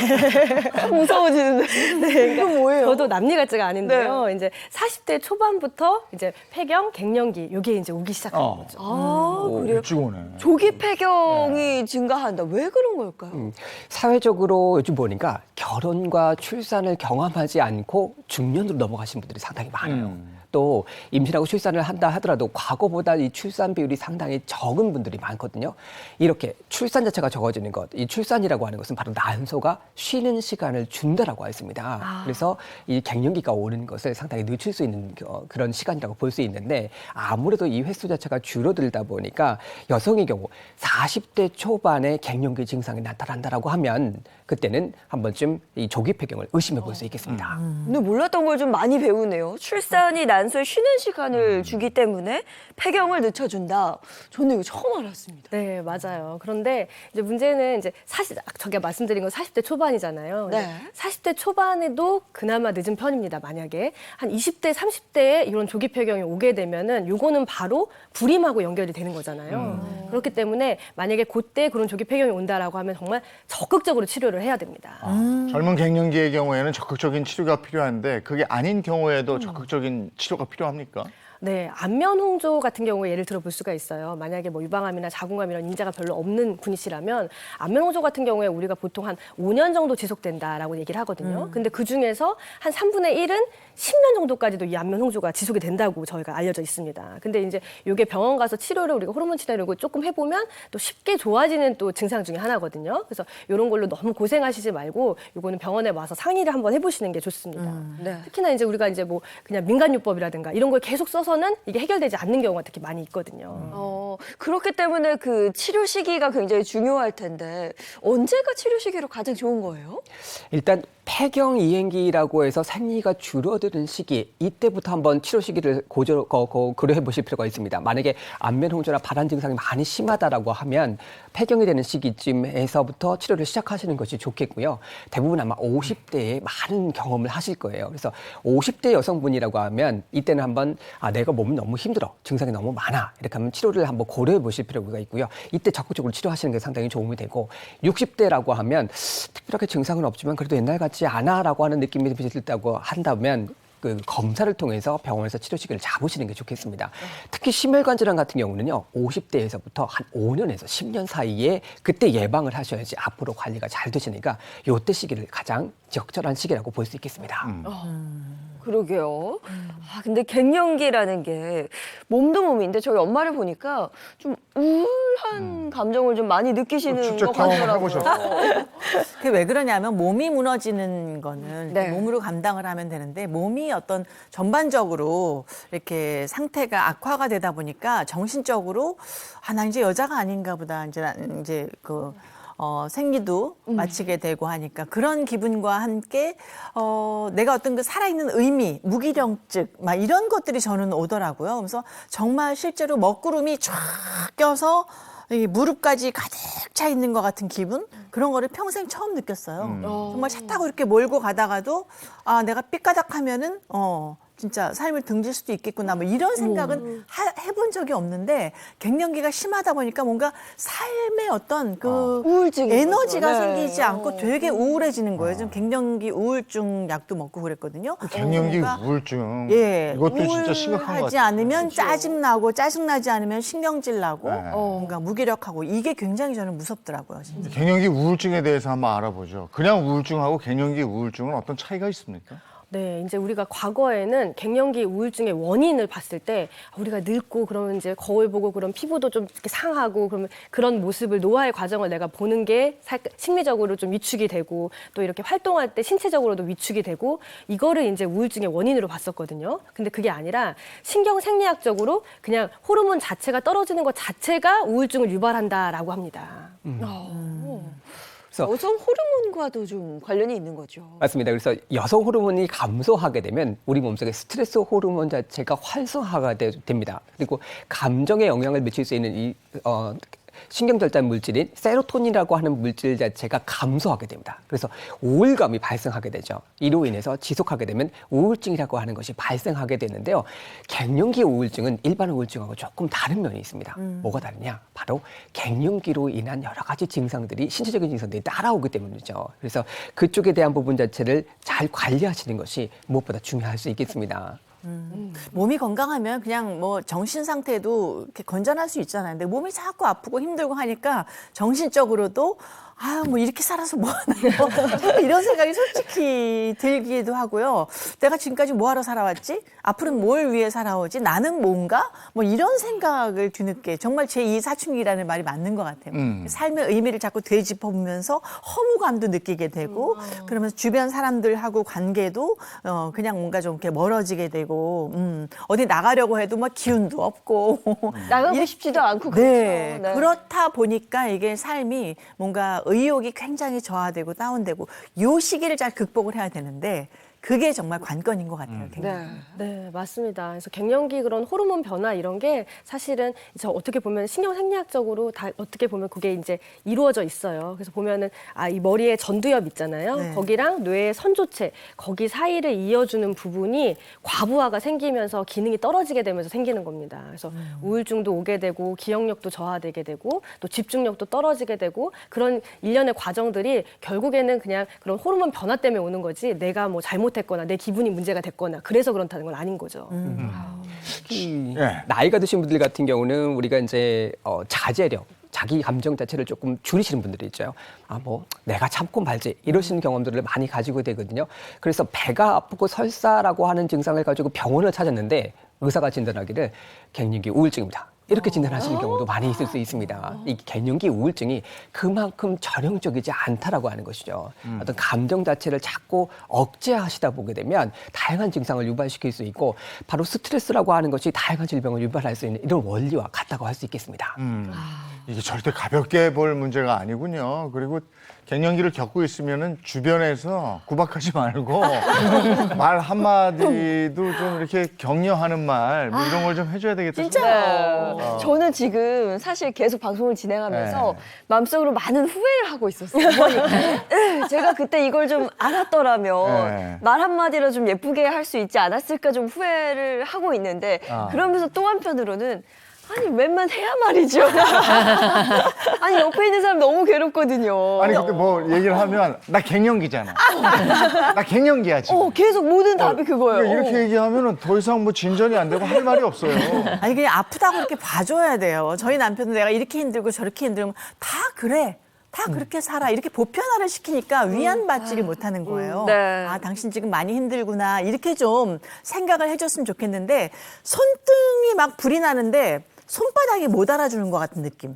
무서워지는데. 네, 이거 뭐예요? 저도 남일 같지가 않은데요. 이제 40대 초반부터 이제 폐경, 갱년기 이게 이제 오기 시작하는 거죠. 아, 그래요? 일찍 오네. 조기 폐경이 증가한다. 왜 그런 걸까요? 사회적으로 요즘 보니까 결혼과 출산을 경험하지 않고 중년으로 넘어가신 분들이 상당히 많아요. 또 임신하고 출산을 한다 하더라도 과거보다 이 출산 비율이 상당히 적은 분들이 많거든요. 이렇게 출산 자체가 적어지는 것, 이 출산이라고 하는 것은 바로 난소가 쉬는 시간을 준다라고 했습니다. 그래서 이 갱년기가 오는 것을 상당히 늦출 수 있는 그런 시간이라고 볼 수 있는데 아무래도 이 횟수 자체가 줄어들다 보니까 여성의 경우 40대 초반에 갱년기 증상이 나타난다라고 하면 그때는 한 번쯤 이 조기 폐경을 의심해 볼 수 있겠습니다. 근데 몰랐던 걸 좀 많이 배우네요. 출산이 난소에 쉬는 시간을 주기 때문에 폐경을 늦춰준다. 저는 이거 처음 알았습니다. 네, 맞아요. 그런데 이제 문제는 이제 제가 말씀드린 건 40대 초반이잖아요. 네. 40대 초반에도 그나마 늦은 편입니다. 만약에 한 20대, 30대에 이런 조기 폐경이 오게 되면은 요거는 바로 불임하고 연결이 되는 거잖아요. 그렇기 때문에 만약에 그때 그런 조기 폐경이 온다라고 하면 정말 적극적으로 치료를 해야 됩니다. 젊은 갱년기의 경우에는 적극적인 치료가 필요한데 그게 아닌 경우에도 적극적인 치료가 필요합니까? 네, 안면 홍조 같은 경우에 예를 들어 볼 수가 있어요. 만약에 뭐 유방암이나 자궁암 이런 인자가 별로 없는 분이시라면 안면 홍조 같은 경우에 우리가 보통 한 5년 정도 지속된다라고 얘기를 하거든요. 근데 그 중에서 한 3분의 1은 10년 정도까지도 이 안면 홍조가 지속이 된다고 저희가 알려져 있습니다. 근데 이제 이게 병원 가서 치료를 우리가 호르몬 치료를 조금 해보면 또 쉽게 좋아지는 또 증상 중에 하나거든요. 그래서 이런 걸로 너무 고생하시지 말고 이거는 병원에 와서 상의를 한번 해보시는 게 좋습니다. 네. 특히나 이제 우리가 이제 뭐 그냥 민간요법이라든가 이런 걸 계속 써서 넘어서는 이게 해결되지 않는 경우가 특히 많이 있거든요. 그렇기 때문에 그 치료 시기가 굉장히 중요할 텐데 언제가 치료 시기로 가장 좋은 거예요? 일단 폐경 이행기라고 해서 생리가 줄어드는 시기, 이때부터 한번 치료 시기를 고려해 보실 필요가 있습니다. 만약에 안면 홍조나 발한 증상이 많이 심하다라고 하면 폐경이 되는 시기쯤에서부터 치료를 시작하시는 것이 좋겠고요. 대부분 아마 50대에 많은 경험을 하실 거예요. 그래서 50대 여성분이라고 하면 이때는 한번 내가 몸이 너무 힘들어, 증상이 너무 많아, 이렇게 하면 치료를 한번 고려해 보실 필요가 있고요. 이때 적극적으로 치료하시는 게 상당히 도움이 되고, 60대라고 하면 특별하게 증상은 없지만 그래도 옛날 같지 않아라고 하는 느낌이 들다고 한다면 그 검사를 통해서 병원에서 치료 시기를 잡으시는 게 좋겠습니다. 특히 심혈관 질환 같은 경우는요, 50대에서부터 한 5년에서 10년 사이에 그때 예방을 하셔야지 앞으로 관리가 잘 되시니까 요때 시기를 가장 적절한 시기라고 볼 수 있겠습니다. 그러게요. 근데 갱년기라는 게 몸도 몸인데 저희 엄마를 보니까 좀 우울한 감정을 좀 많이 느끼시는 직접 것 같더라고요. 경험해보셨어요? 그게 왜 그러냐면 몸이 무너지는 거는 네. 몸으로 감당을 하면 되는데 몸이 어떤 전반적으로 이렇게 상태가 악화가 되다 보니까 정신적으로 나 이제 여자가 아닌가 보다. 이제 생리도 마치게 되고 하니까 그런 기분과 함께 내가 어떤 그 살아있는 의미, 무기력증 막 이런 것들이 저는 오더라고요. 그래서 정말 실제로 먹구름이 쫙 껴서 이 무릎까지 가득 차 있는 것 같은 기분? 그런 거를 평생 처음 느꼈어요. 정말 차 타고 이렇게 몰고 가다가도 내가 삐까닥하면은 진짜 삶을 등질 수도 있겠구나 뭐 이런 생각은 해본 적이 없는데 갱년기가 심하다 보니까 뭔가 삶의 어떤 그 우울증인 에너지가 거죠. 네. 생기지 않고 되게 우울해지는 거예요. 좀 갱년기 우울증 약도 먹고 그랬거든요. 갱년기 뭔가 우울증. 예, 이것도 진짜 심각한 것 우울하지 같아요. 않으면 짜증나고 짜증나지 않으면 신경질 나고 네. 뭔가 무기력하고 이게 굉장히 저는 무섭더라고요. 진짜. 갱년기 우울증에 대해서 한번 알아보죠. 그냥 우울증하고 갱년기 우울증은 어떤 차이가 있습니까? 네, 이제 우리가 과거에는 갱년기 우울증의 원인을 봤을 때 우리가 늙고 그러면 이제 거울 보고 그런 피부도 좀 이렇게 상하고 그러면 그런 모습을 노화의 과정을 내가 보는 게 심리적으로 좀 위축이 되고 또 이렇게 활동할 때 신체적으로도 위축이 되고 이거를 이제 우울증의 원인으로 봤었거든요. 근데 그게 아니라 신경생리학적으로 그냥 호르몬 자체가 떨어지는 것 자체가 우울증을 유발한다라고 합니다. 여성 호르몬과도 좀 관련이 있는 거죠. 맞습니다. 그래서 여성 호르몬이 감소하게 되면 우리 몸속에 스트레스 호르몬 자체가 활성화가 됩니다. 그리고 감정에 영향을 미칠 수 있는 이 신경절단 물질인 세로토닌이라고 하는 물질 자체가 감소하게 됩니다. 그래서 우울감이 발생하게 되죠. 이로 인해서 지속하게 되면 우울증이라고 하는 것이 발생하게 되는데요. 갱년기 우울증은 일반 우울증하고 조금 다른 면이 있습니다. 뭐가 다르냐? 바로 갱년기로 인한 여러 가지 증상들이 신체적인 증상들이 따라오기 때문이죠. 그래서 그쪽에 대한 부분 자체를 잘 관리하시는 것이 무엇보다 중요할 수 있겠습니다. 몸이 건강하면 그냥 뭐 정신 상태도 이렇게 건전할 수 있잖아요. 근데 몸이 자꾸 아프고 힘들고 하니까 정신적으로도 뭐 이렇게 살아서 뭐 하나 이런 생각이 솔직히 들기도 하고요. 내가 지금까지 뭐 하러 살아왔지? 앞으로는 뭘 위해 살아오지? 나는 뭔가? 뭐 이런 생각을 뒤늦게 정말 제2 사춘기라는 말이 맞는 것 같아요. 삶의 의미를 자꾸 되짚어보면서 허무감도 느끼게 되고 그러면서 주변 사람들하고 관계도 그냥 뭔가 좀 이렇게 멀어지게 되고 어디 나가려고 해도 막 기운도 없고 나가고 싶지도 않고 네, 그렇죠. 네. 그렇다 보니까 이게 삶이 뭔가 의욕이 굉장히 저하되고 다운되고 요 시기를 잘 극복을 해야 되는데 그게 정말 관건인 것 같아요. 네, 맞습니다. 그래서 갱년기 그런 호르몬 변화 이런 게 사실은 이제 어떻게 보면 신경생리학적으로 다 어떻게 보면 그게 이제 이루어져 있어요. 그래서 보면은 이 머리에 전두엽 있잖아요. 네. 거기랑 뇌의 선조체 거기 사이를 이어주는 부분이 과부하가 생기면서 기능이 떨어지게 되면서 생기는 겁니다. 그래서 우울증도 오게 되고 기억력도 저하되게 되고 또 집중력도 떨어지게 되고 그런 일련의 과정들이 결국에는 그냥 그런 호르몬 변화 때문에 오는 거지 내가 뭐 잘못했거나 내 기분이 문제가 됐거나 그래서 그렇다는 건 아닌 거죠. 예. 나이가 드신 분들 같은 경우는 우리가 이제 자제력, 자기 감정 자체를 조금 줄이시는 분들이 있죠. 뭐 내가 참고 말지 이러시는 경험들을 많이 가지고 되거든요. 그래서 배가 아프고 설사라고 하는 증상을 가지고 병원을 찾았는데 의사가 진단하기를 갱년기 우울증입니다. 이렇게 진단하시는 경우도 많이 있을 수 있습니다. 이 갱년기 우울증이 그만큼 전형적이지 않다라고 하는 것이죠. 어떤 감정 자체를 자꾸 억제하시다 보게 되면 다양한 증상을 유발시킬 수 있고 바로 스트레스라고 하는 것이 다양한 질병을 유발할 수 있는 이런 원리와 같다고 할 수 있겠습니다. 이게 절대 가볍게 볼 문제가 아니군요. 그리고 갱년기를 겪고 있으면은 주변에서 구박하지 말고 말 한마디도 좀 이렇게 격려하는 말 뭐 이런 걸 좀 해줘야 되겠다. 진짜요. 저는 지금 사실 계속 방송을 진행하면서 네. 마음속으로 많은 후회를 하고 있었어요. 어머니, 제가 그때 이걸 좀 알았더라면 네. 말 한마디로 좀 예쁘게 할 수 있지 않았을까 좀 후회를 하고 있는데 그러면서 또 한편으로는 아니 웬만 해야 말이죠. 아니 옆에 있는 사람 너무 괴롭거든요. 아니 근데 뭐 얘기를 하면 나 갱년기잖아. 나 갱년기야 지금. 계속 모든 답이 그거예요. 그러니까 이렇게 얘기하면은 더 이상 뭐 진전이 안 되고 할 말이 없어요. 아니 그냥 아프다고 이렇게 봐줘야 돼요. 저희 남편도 내가 이렇게 힘들고 저렇게 힘들면 다 그래. 다 그렇게 살아. 이렇게 보편화를 시키니까 위안받지를 못하는 거예요. 네. 아, 당신 지금 많이 힘들구나. 이렇게 좀 생각을 해줬으면 좋겠는데 손등이 막 불이 나는데 손바닥이 못 알아주는 것 같은 느낌.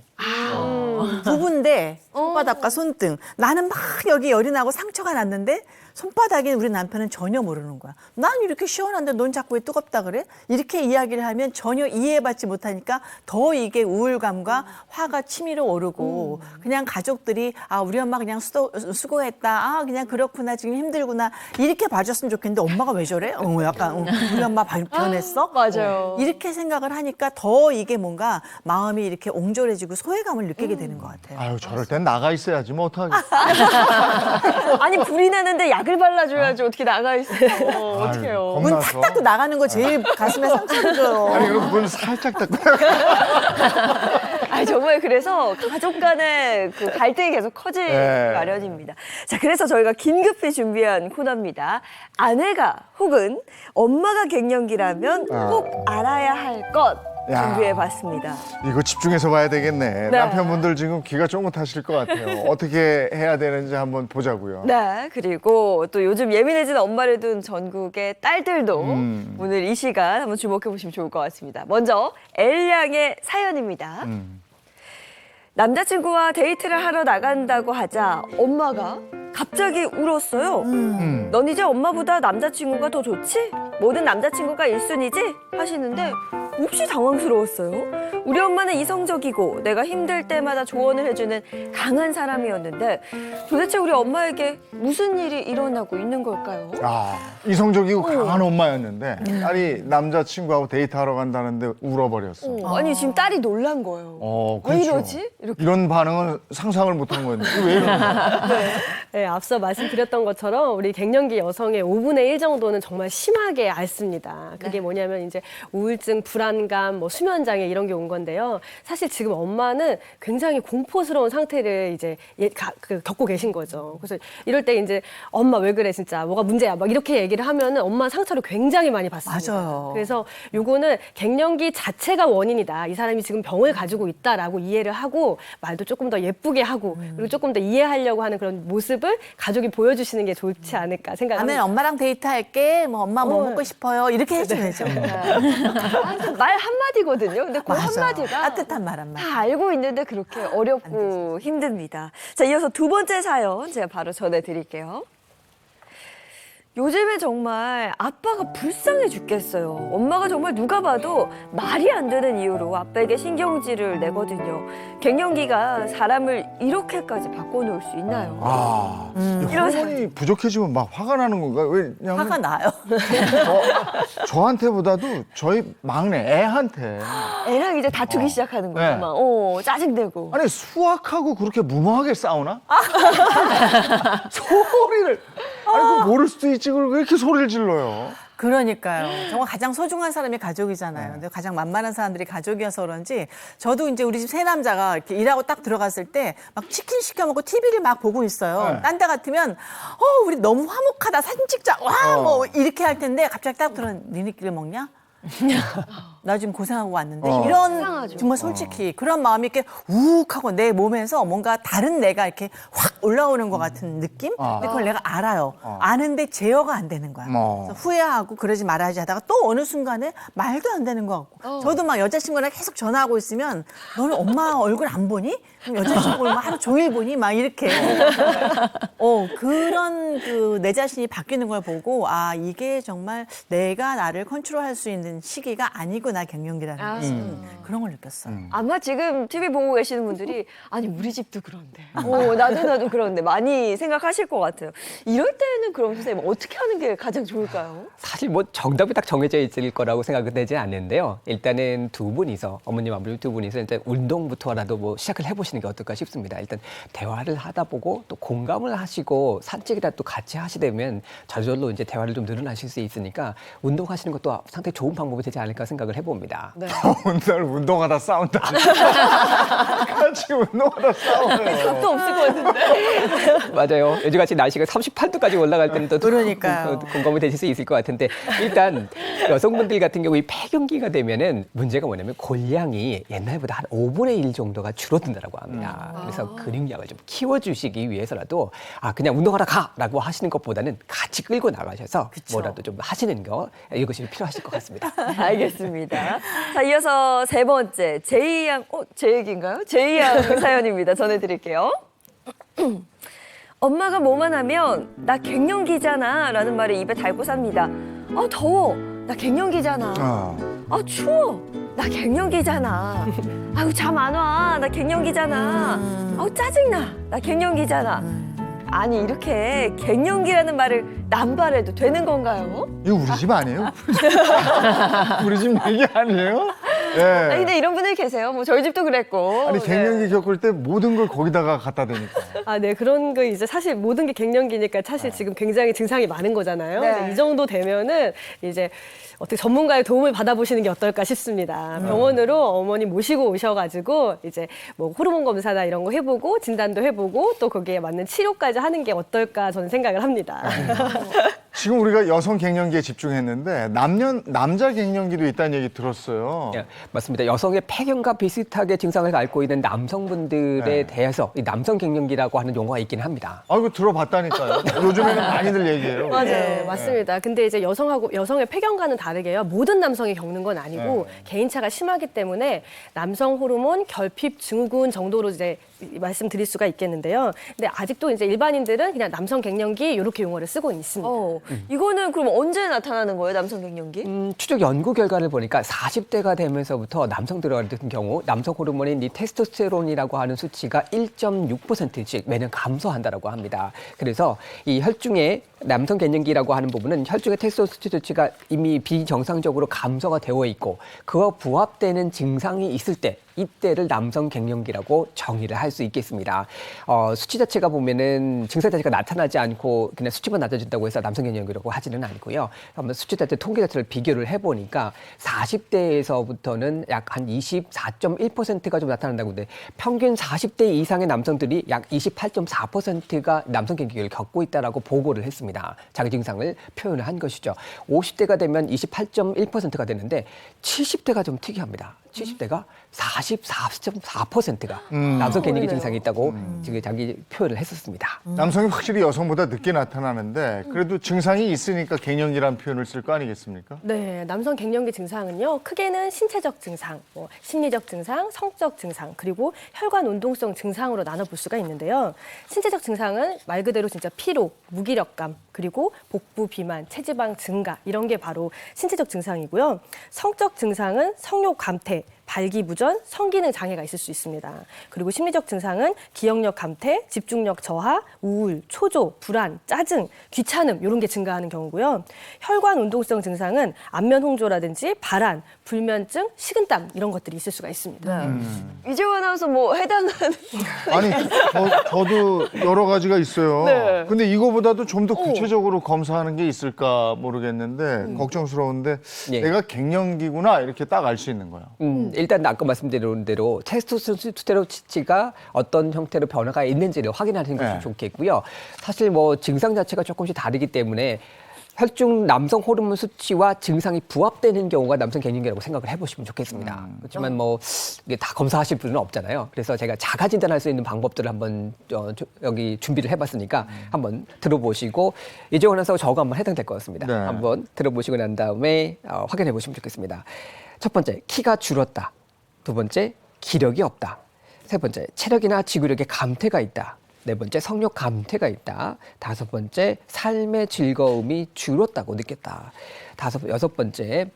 부부인데 손바닥과 손등. 나는 막 여기 열이 나고 상처가 났는데 손바닥에 우리 남편은 전혀 모르는 거야. 난 이렇게 시원한데 넌 자꾸 왜 뜨겁다 그래? 이렇게 이야기를 하면 전혀 이해받지 못하니까 더 이게 우울감과 화가 치밀어 오르고 그냥 가족들이 아 우리 엄마 그냥 수고했다. 아 그냥 그렇구나 지금 힘들구나 이렇게 봐줬으면 좋겠는데 엄마가 왜 저래? 약간 우리 엄마 변했어? 맞아요. 이렇게 생각을 하니까 더 이게 뭔가 마음이 이렇게 옹졸해지고 소외감을 느끼게 되는 것 같아요. 아유 저럴 땐 나가 있어야지 뭐 어떡하겠어. 아니 불이 나는데 약을 발라줘야지 어떻게 나가 있어요. 어떡해요. 문 겁나서. 탁 닫고 나가는 거 제일 가슴에 상처를 줘요. 아니 그럼 문 살짝 닫고. 아니, 정말 그래서 가족 간의 그 갈등이 계속 커질 네. 마련입니다. 자, 그래서 저희가 긴급히 준비한 코너입니다. 아내가 혹은 엄마가 갱년기라면 꼭 알아야 할 것 야. 준비해봤습니다. 이거 집중해서 봐야 되겠네. 네. 남편분들 지금 귀가 쫑긋하실 것 같아요. 어떻게 해야 되는지 한번 보자고요. 네, 그리고 또 요즘 예민해진 엄마를 둔 전국의 딸들도 오늘 이 시간 한번 주목해보시면 좋을 것 같습니다. 먼저 엘양의 사연입니다. 남자친구와 데이트를 하러 나간다고 하자 엄마가 갑자기 울었어요. 넌 이제 엄마보다 남자친구가 더 좋지? 모든 남자친구가 1순위지? 하시는데 몹시 당황스러웠어요. 우리 엄마는 이성적이고 내가 힘들 때마다 조언을 해주는 강한 사람이었는데 도대체 우리 엄마에게 무슨 일이 일어나고 있는 걸까요? 아, 이성적이고 강한 엄마였는데 딸이 남자친구하고 데이트하러 간다는데 울어버렸어. 아니 지금 딸이 놀란 거예요. 왜 그렇죠. 이러지? 이렇게. 이런 반응은 상상을 못한 거였는데 왜 이러는 거야? 네, 앞서 말씀드렸던 것처럼 우리 갱년기 여성의 5분의 1 정도는 정말 심하게 앓습니다. 그게 뭐냐면 이제 우울증, 불안감, 뭐 수면장애 이런 게 온 건데요. 사실 지금 엄마는 굉장히 공포스러운 상태를 이제 겪고 계신 거죠. 그래서 이럴 때 이제 엄마 왜 그래 진짜 뭐가 문제야 막 이렇게 얘기를 하면은 엄마 상처를 굉장히 많이 받습니다. 맞아요. 그래서 요거는 갱년기 자체가 원인이다. 이 사람이 지금 병을 가지고 있다라고 이해를 하고 말도 조금 더 예쁘게 하고 그리고 조금 더 이해하려고 하는 그런 모습을 가족이 보여주시는 게 좋지 않을까 나는 생각합니다. 엄마랑 데이트할게. 뭐 엄마 뭐 먹고 싶어요. 이렇게 해줘야죠. 말 한마디거든요. 근데 그 맞아. 한마디가 따뜻한 말 한마디. 다 알고 있는데 그렇게 어렵고 힘듭니다. 자, 이어서 두 번째 사연 제가 바로 전해드릴게요. 요즘에 정말 아빠가 불쌍해 죽겠어요. 엄마가 정말 누가 봐도 말이 안 되는 이유로 아빠에게 신경질을 내거든요. 갱년기가 사람을 이렇게까지 바꿔놓을 수 있나요? 아, 이 이런 호르몬이 부족해지면 막 화가 나는 건가? 왜냐면 화가 나요. 저한테보다도 저희 막내 애한테 애랑 이제 다투기 시작하는 거죠. 네. 막 짜증내고. 아니 수학하고 그렇게 무모하게 싸우나? 소리를 아니 그 모를 수도 있지 그걸 왜 이렇게 소리를 질러요? 그러니까요. 정말 가장 소중한 사람이 가족이잖아요. 근데 가장 만만한 사람들이 가족이어서 그런지 저도 이제 우리 집 세 남자가 이렇게 일하고 딱 들어갔을 때 막 치킨 시켜 먹고 TV를 막 보고 있어요. 네. 딴 데 같으면 우리 너무 화목하다 사진 찍자 와 뭐 이렇게 할 텐데 갑자기 딱 들어 니네끼리 먹냐? 나 지금 고생하고 왔는데 어. 이런 속상하죠. 정말 솔직히 그런 마음이 이렇게 우욱하고 내 몸에서 뭔가 다른 내가 이렇게 확 올라오는 것 같은 느낌? 근데 그걸 내가 알아요. 아는데 제어가 안 되는 거야. 그래서 후회하고 그러지 말아야지 하다가 또 어느 순간에 말도 안 되는 것 같고 저도 막 여자친구랑 계속 전화하고 있으면 너는 엄마 얼굴 안 보니? 그럼 여자친구 얼굴 하루 종일 보니? 막 이렇게 그런 그 내 자신이 바뀌는 걸 보고 아 이게 정말 내가 나를 컨트롤할 수 있는 시기가 아니구나 갱년기라는 것이 그런 걸 느꼈어요. 아마 지금 TV 보고 계시는 분들이 아니 우리 집도 그런데 나도 그런데 많이 생각하실 것 같아요. 이럴 때는 그럼 선생님 어떻게 하는 게 가장 좋을까요? 사실 뭐 정답이 딱 정해져 있을 거라고 생각은 되지 않는데요. 일단은 두 분이서 어머님 아버님 두 분이서 일단 운동부터라도 뭐 시작을 해보시는 게 어떨까 싶습니다. 일단 대화를 하다 보고 또 공감을 하시고 산책이라도 또 같이 하시려면 저절로 이제 대화를 좀 늘어나실 수 있으니까 운동하시는 것도 상당히 좋은 방법이 되지 않을까 생각을 해봅니다. 네. 오늘 운동하다 싸운다. 같이 운동하다 싸워요. 또 없을 것 같은데. 맞아요. 요즘같이 날씨가 38도까지 올라갈 때는 또 그러니까요. 공감이 되실 수 있을 것 같은데 일단 여성분들 같은 경우 이 폐경기가 되면은 문제가 뭐냐면 골량이 옛날보다 한 5분의 1 정도가 줄어든다고 합니다. 그래서 근육량을 좀 키워주시기 위해서라도 그냥 운동하러 가라고 하시는 것보다는 같이 끌고 나가셔서 뭐라도 좀 하시는 거 이것이 필요하실 것 같습니다. 알겠습니다. 자, 이어서 세 번째 제이양 제 얘기인가요? 제이양 사연입니다. 전해드릴게요. 엄마가 뭐만 하면 나 갱년기잖아 라는 말을 입에 달고 삽니다. 더워. 나 갱년기잖아. 추워. 나 갱년기잖아. 아유 잠 안 와. 나 갱년기잖아. 짜증나. 나 갱년기잖아. 아니 이렇게 갱년기라는 말을 남발해도 되는 건가요? 이거 우리 집 아니에요? 우리 집 얘기 아니에요? 예. 아니 근데 이런 분들 계세요. 뭐 저희 집도 그랬고. 아니 네. 갱년기 겪을 때 모든 걸 거기다가 갖다 대니까. 네, 그런 거 이제 사실 모든 게 갱년기니까 사실 지금 굉장히 증상이 많은 거잖아요. 네. 근데 이 정도 되면은 이제 어떻게 전문가의 도움을 받아보시는 게 어떨까 싶습니다. 병원으로 어머니 모시고 오셔가지고 이제 뭐 호르몬 검사나 이런 거 해보고 진단도 해보고 또 거기에 맞는 치료까지 하는 게 어떨까 저는 생각을 합니다. 지금 우리가 여성 갱년기에 집중했는데 남자 갱년기도 있다는 얘기 들었어요. 예, 맞습니다. 여성의 폐경과 비슷하게 증상을 앓고 있는 남성분들에 네. 대해서 이 남성 갱년기라고 하는 용어가 있긴 합니다. 이거 들어봤다니까요. 요즘에는 많이들 얘기해요. 맞아요. 네. 맞습니다. 근데 이제 여성의 폐경과는 다르게요. 모든 남성이 겪는 건 아니고 개인차가 심하기 때문에 남성 호르몬 결핍 증후군 정도로 이제 말씀드릴 수가 있겠는데요. 근데 아직도 이제 일반인들은 그냥 남성 갱년기 이렇게 용어를 쓰고 있습니다. 이거는 그럼 언제 나타나는 거예요, 남성 갱년기? 추적 연구 결과를 보니까 40대가 되면서부터 남성들 같은 경우 남성 호르몬인 이 테스토스테론이라고 하는 수치가 1.6%씩 매년 감소한다라고 합니다. 그래서 이 혈중에 남성 갱년기라고 하는 부분은 혈중의 테스토스테론 수치가 이미 비정상적으로 감소가 되어 있고 그와 부합되는 증상이 있을 때 이때를 남성 갱년기라고 정의를 할 수 있겠습니다. 수치 자체가 보면은 증상 자체가 나타나지 않고 그냥 수치만 낮아진다고 해서 남성 갱년기라고 하지는 않고요. 한번 수치 자체 통계 자체를 비교를 해보니까 40대에서부터는 약 한 24.1%가 좀 나타난다고 하는데 평균 40대 이상의 남성들이 약 28.4%가 남성 갱년기를 겪고 있다라고 보고를 했습니다. 자기 증상을 표현을 한 것이죠. 50대가 되면 28.1%가 되는데 70대가 좀 특이합니다. 70대가 44.4%가 남성 갱년기 증상이 있다고 지금 자기 표현을 했었습니다. 남성이 확실히 여성보다 늦게 나타나는데 그래도 증상이 있으니까 갱년기라는 표현을 쓸 거 아니겠습니까? 네, 남성 갱년기 증상은요, 크게는 신체적 증상, 심리적 증상, 성적 증상, 그리고 혈관 운동성 증상으로 나눠볼 수가 있는데요. 신체적 증상은 말 그대로 진짜 피로, 무기력감, 그리고 복부 비만, 체지방 증가 이런 게 바로 신체적 증상이고요. 성적 증상은 성욕 감퇴, 발기부전, 성기능 장애가 있을 수 있습니다. 그리고 심리적 증상은 기억력 감퇴, 집중력 저하, 우울, 초조, 불안, 짜증, 귀찮음 이런 게 증가하는 경우고요. 혈관 운동성 증상은 안면 홍조라든지 발한, 불면증, 식은땀 이런 것들이 있을 수가 있습니다. 이재호 아나운서 뭐 해당하는 아니 저도 여러 가지가 있어요. 네. 근데 이거보다도 좀 더 구체적으로 검사하는 게 있을까 모르겠는데 걱정스러운데 예. 내가 갱년기구나 이렇게 딱 알 수 있는 거야. 일단 아까 말씀드린 대로 테스토스테론 수치가 어떤 형태로 변화가 있는지를 확인하는 것이 네. 좋겠고요. 사실 뭐 증상 자체가 조금씩 다르기 때문에 혈중 남성 호르몬 수치와 증상이 부합되는 경우가 남성 갱년기라고 생각을 해보시면 좋겠습니다. 그렇지만 뭐 이게 다 검사하실 분은 없잖아요. 그래서 제가 자가 진단할 수 있는 방법들을 한번 여기 준비를 해봤으니까 한번 들어보시고 이재원 아나운서가 저거 한번 해당될 것 같습니다. 네. 한번 들어보시고 난 다음에 확인해 보시면 좋겠습니다. 첫 번째, 키가 줄었다. 두 번째, 기력이 없다. 세 번째, 체력이나 지구력에 감퇴가 있다. 네 번째, 성욕 감퇴가 있다. 다섯 번째, 삶의 즐거움이 줄었다고 느꼈다. 여섯 번째,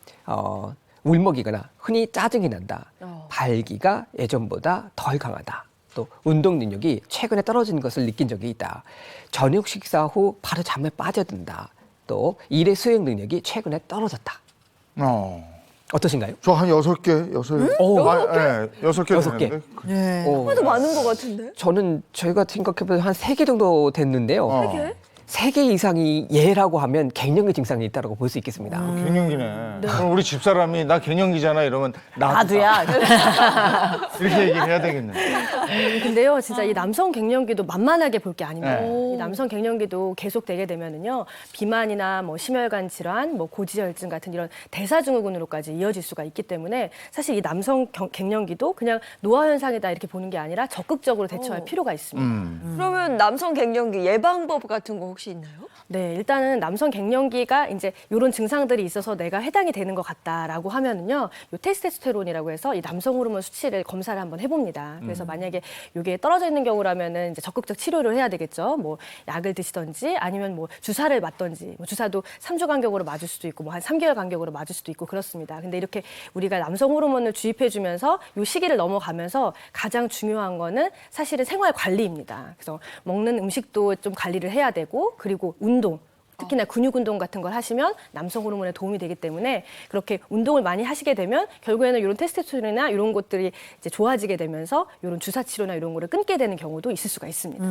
울먹이거나 흔히 짜증이 난다. 발기가 예전보다 덜 강하다. 또 운동 능력이 최근에 떨어진 것을 느낀 적이 있다. 저녁 식사 후 바로 잠에 빠져든다. 또 일의 수행 능력이 최근에 떨어졌다. 어떠신가요? 저 한 6개, 6개. 네, 6개 여섯 개. 되는데. 네. 그래도 많은 것 같은데? 저는 저희가 생각해보면 한 3개 정도 됐는데요. 어. 3개? 3개 이상이 예라고 하면 갱년기 증상이 있다고 볼 수 있겠습니다. 갱년기네. 그럼 우리 집사람이 나 갱년기잖아 이러면 나도야. 이렇게 얘기를 해야 되겠는데. 근데요, 진짜 이 남성 갱년기도 만만하게 볼 게 아닙니다. 네. 이 남성 갱년기도 계속 되게 되면은요, 비만이나 뭐 심혈관 질환, 뭐 고지혈증 같은 이런 대사증후군으로까지 이어질 수가 있기 때문에 사실 이 남성 갱년기도 그냥 노화 현상이다 이렇게 보는 게 아니라 적극적으로 대처할 필요가 있습니다. 그러면 남성 갱년기 예방법 같은 거 혹시 있나요? 네, 일단은 남성 갱년기가 이제 이런 증상들이 있어서 내가 해당이 되는 것 같다라고 하면은요, 요 테스토스테론이라고 해서 이 남성 호르몬 수치를 검사를 한번 해봅니다. 그래서 만약에 이게 떨어져 있는 경우라면은 이제 적극적 치료를 해야 되겠죠. 뭐 약을 드시던지 아니면 뭐 주사를 맞던지, 뭐 주사도 3주 간격으로 맞을 수도 있고 뭐 한 3개월 간격으로 맞을 수도 있고 그렇습니다. 근데 이렇게 우리가 남성 호르몬을 주입해주면서 요 시기를 넘어가면서 가장 중요한 거는 사실은 생활 관리입니다. 그래서 먹는 음식도 좀 관리를 해야 되고 그리고 운동. 특히나 근육 운동 같은 걸 하시면 남성 호르몬에 도움이 되기 때문에 그렇게 운동을 많이 하시게 되면 결국에는 이런 테스토스테론이나 이런 것들이 이제 좋아지게 되면서 이런 주사 치료나 이런 거를 끊게 되는 경우도 있을 수가 있습니다.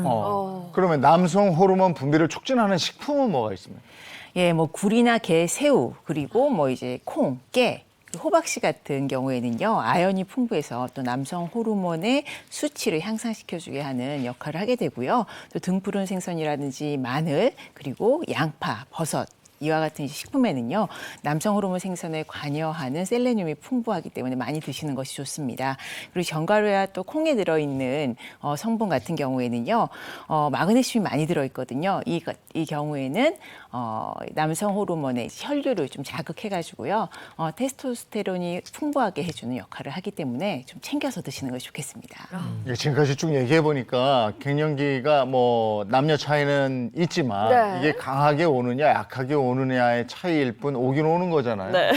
그러면 남성 호르몬 분비를 촉진하는 식품은 뭐가 있습니까? 예, 뭐 굴이나 게, 새우, 그리고 뭐 이제 콩, 깨, 호박씨 같은 경우에는요, 아연이 풍부해서 또 남성 호르몬의 수치를 향상시켜주게 하는 역할을 하게 되고요. 또 등푸른 생선이라든지 마늘, 그리고 양파, 버섯, 이와 같은 이제 식품에는요, 남성 호르몬 생성에 관여하는 셀레늄이 풍부하기 때문에 많이 드시는 것이 좋습니다. 그리고 견과류와 또 콩에 들어있는 성분 같은 경우에는요, 마그네슘이 많이 들어있거든요. 이 경우에는 남성 호르몬의 혈류를 좀 자극해가지고요, 테스토스테론이 풍부하게 해주는 역할을 하기 때문에 좀 챙겨서 드시는 것이 좋겠습니다. 지금까지 쭉 얘기해 보니까 갱년기가 뭐 남녀 차이는 있지만 네. 이게 강하게 오느냐 약하게 오느냐의 차이일 뿐 오긴 오는 거잖아요. 네.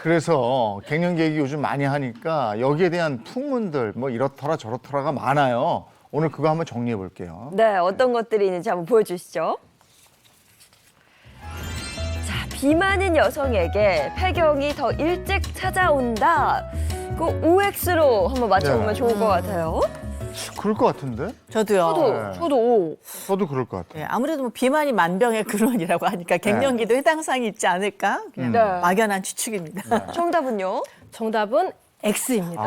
그래서 갱년기 얘기 요즘 많이 하니까 여기에 대한 풍문들 뭐 이렇더라 저렇더라가 많아요. 오늘 그거 한번 정리해 볼게요. 네, 어떤 것들이 있는지 한번 보여주시죠. 자, 비만인 여성에게 폐경이 더 일찍 찾아온다. 그 OX로 한번 맞춰보면 네. 좋을 것 같아요. 그럴 것 같은데? 저도요. 네. 저도 O. 저도 그럴 것 같아요. 네, 아무래도 뭐 비만이 만병의 근원이라고 하니까 갱년기도 해당 사항이 있지 않을까? 그냥 네. 막연한 추측입니다. 정답은요? 정답은 X입니다.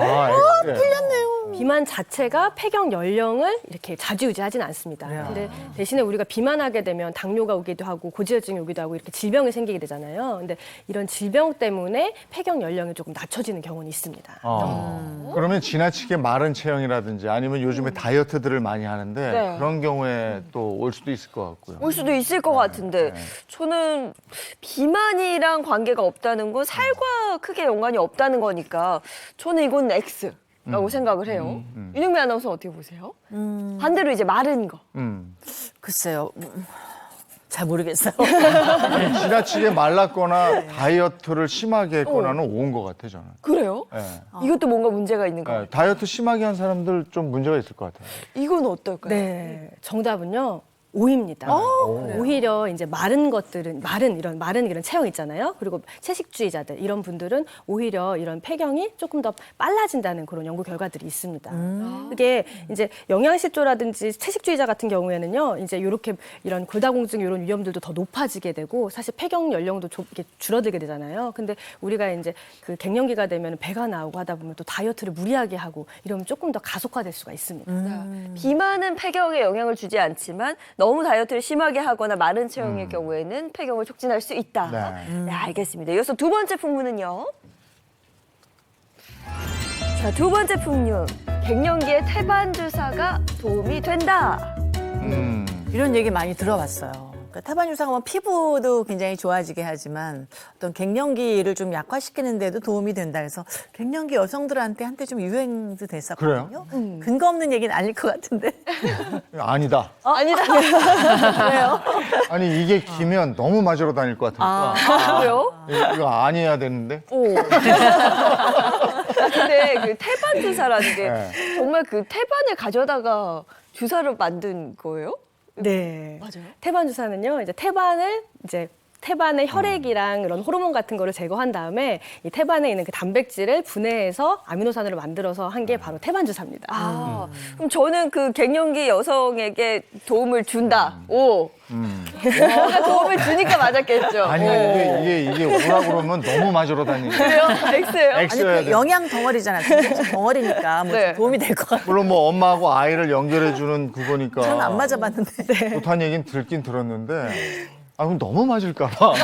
틀렸네요. 비만 자체가 폐경 연령을 이렇게 좌지우지하진 않습니다. 근데 대신에 우리가 비만하게 되면 당뇨가 오기도 하고 고지혈증이 오기도 하고 이렇게 질병이 생기게 되잖아요. 근데 이런 질병 때문에 폐경 연령이 조금 낮춰지는 경우는 있습니다. 그러면 지나치게 마른 체형이라든지 아니면 요즘에 다이어트들을 많이 하는데 네. 그런 경우에 또 올 수도 있을 것 같고요. 올 수도 있을 것 같은데 저는 비만이랑 관계가 없다는 건 살과 크게 연관이 없다는 거니까 저는 이건 X라고 생각을 해요. 윤영미 아나운서 어떻게 보세요? 반대로 이제 마른 거. 글쎄요. 잘 모르겠어요. 지나치게 말랐거나 다이어트를 심하게 했거나는 온 것 같아 저는. 그래요? 네. 이것도 뭔가 문제가 있는 것 같아요. 다이어트 심하게 한 사람들 좀 문제가 있을 것 같아요. 이건 어떨까요? 네, 정답은요. O입니다. 오히려 이제 마른 것들은 마른 이런 체형 있잖아요. 그리고 채식주의자들 이런 분들은 오히려 이런 폐경이 조금 더 빨라진다는 그런 연구 결과들이 있습니다. 그게 이제 영양실조라든지 채식주의자 같은 경우에는요, 이제 이렇게 이런 골다공증 이런 위험들도 더 높아지게 되고 사실 폐경 연령도 이렇게 줄어들게 되잖아요. 근데 우리가 이제 그 갱년기가 되면 배가 나오고 하다 보면 또 다이어트를 무리하게 하고 이러면 조금 더 가속화될 수가 있습니다. 비만은 폐경에 영향을 주지 않지만 너무 다이어트를 심하게 하거나 마른 체형의 경우에는 폐경을 촉진할 수 있다. 네. 알겠습니다. 이어서 두 번째 풍문은요. 자, 두 번째 풍문. 갱년기에 태반 주사가 도움이 된다. 이런 얘기 많이 들어봤어요. 그러니까 태반 주사가 뭐 피부도 굉장히 좋아지게 하지만 어떤 갱년기를 좀 약화시키는 데도 도움이 된다 해서 갱년기 여성들한테 한때 좀 유행도 됐었거든요. 근거 없는 얘기는 아닐 것 같은데. 아니다. 아니다. 왜요? 아니 이게 기면 너무 맞으러 다닐 것 같으니까. 왜요? 이거 아니어야 되는데. 오. 근데 그 태반 주사라는 게 네. 정말 그 태반을 가져다가 주사를 만든 거예요? 네. 맞아요. 태반 주사는요, 이제 태반의 혈액이랑 이런 호르몬 같은 거를 제거한 다음에 이 태반에 있는 그 단백질을 분해해서 아미노산으로 만들어서 한 게 바로 태반 주사입니다. 아, 그럼 저는 그 갱년기 여성에게 도움을 준다. 오. 뭔가 도움을 주니까 맞았겠죠. 아니 이게 오라 그러면 너무 맞으러 다니는. 그래요? X예요? 아니 X여야 그 돼. 영양 덩어리잖아. 단백질 덩어리니까 뭐 네. 도움이 될 것 같아요. 물론 뭐 엄마하고 아이를 연결해 주는 그거니까. 저는 안 맞아봤는데. 좋다는 얘기는 듣긴 들었는데. 아 그럼 너무 맞을까 봐.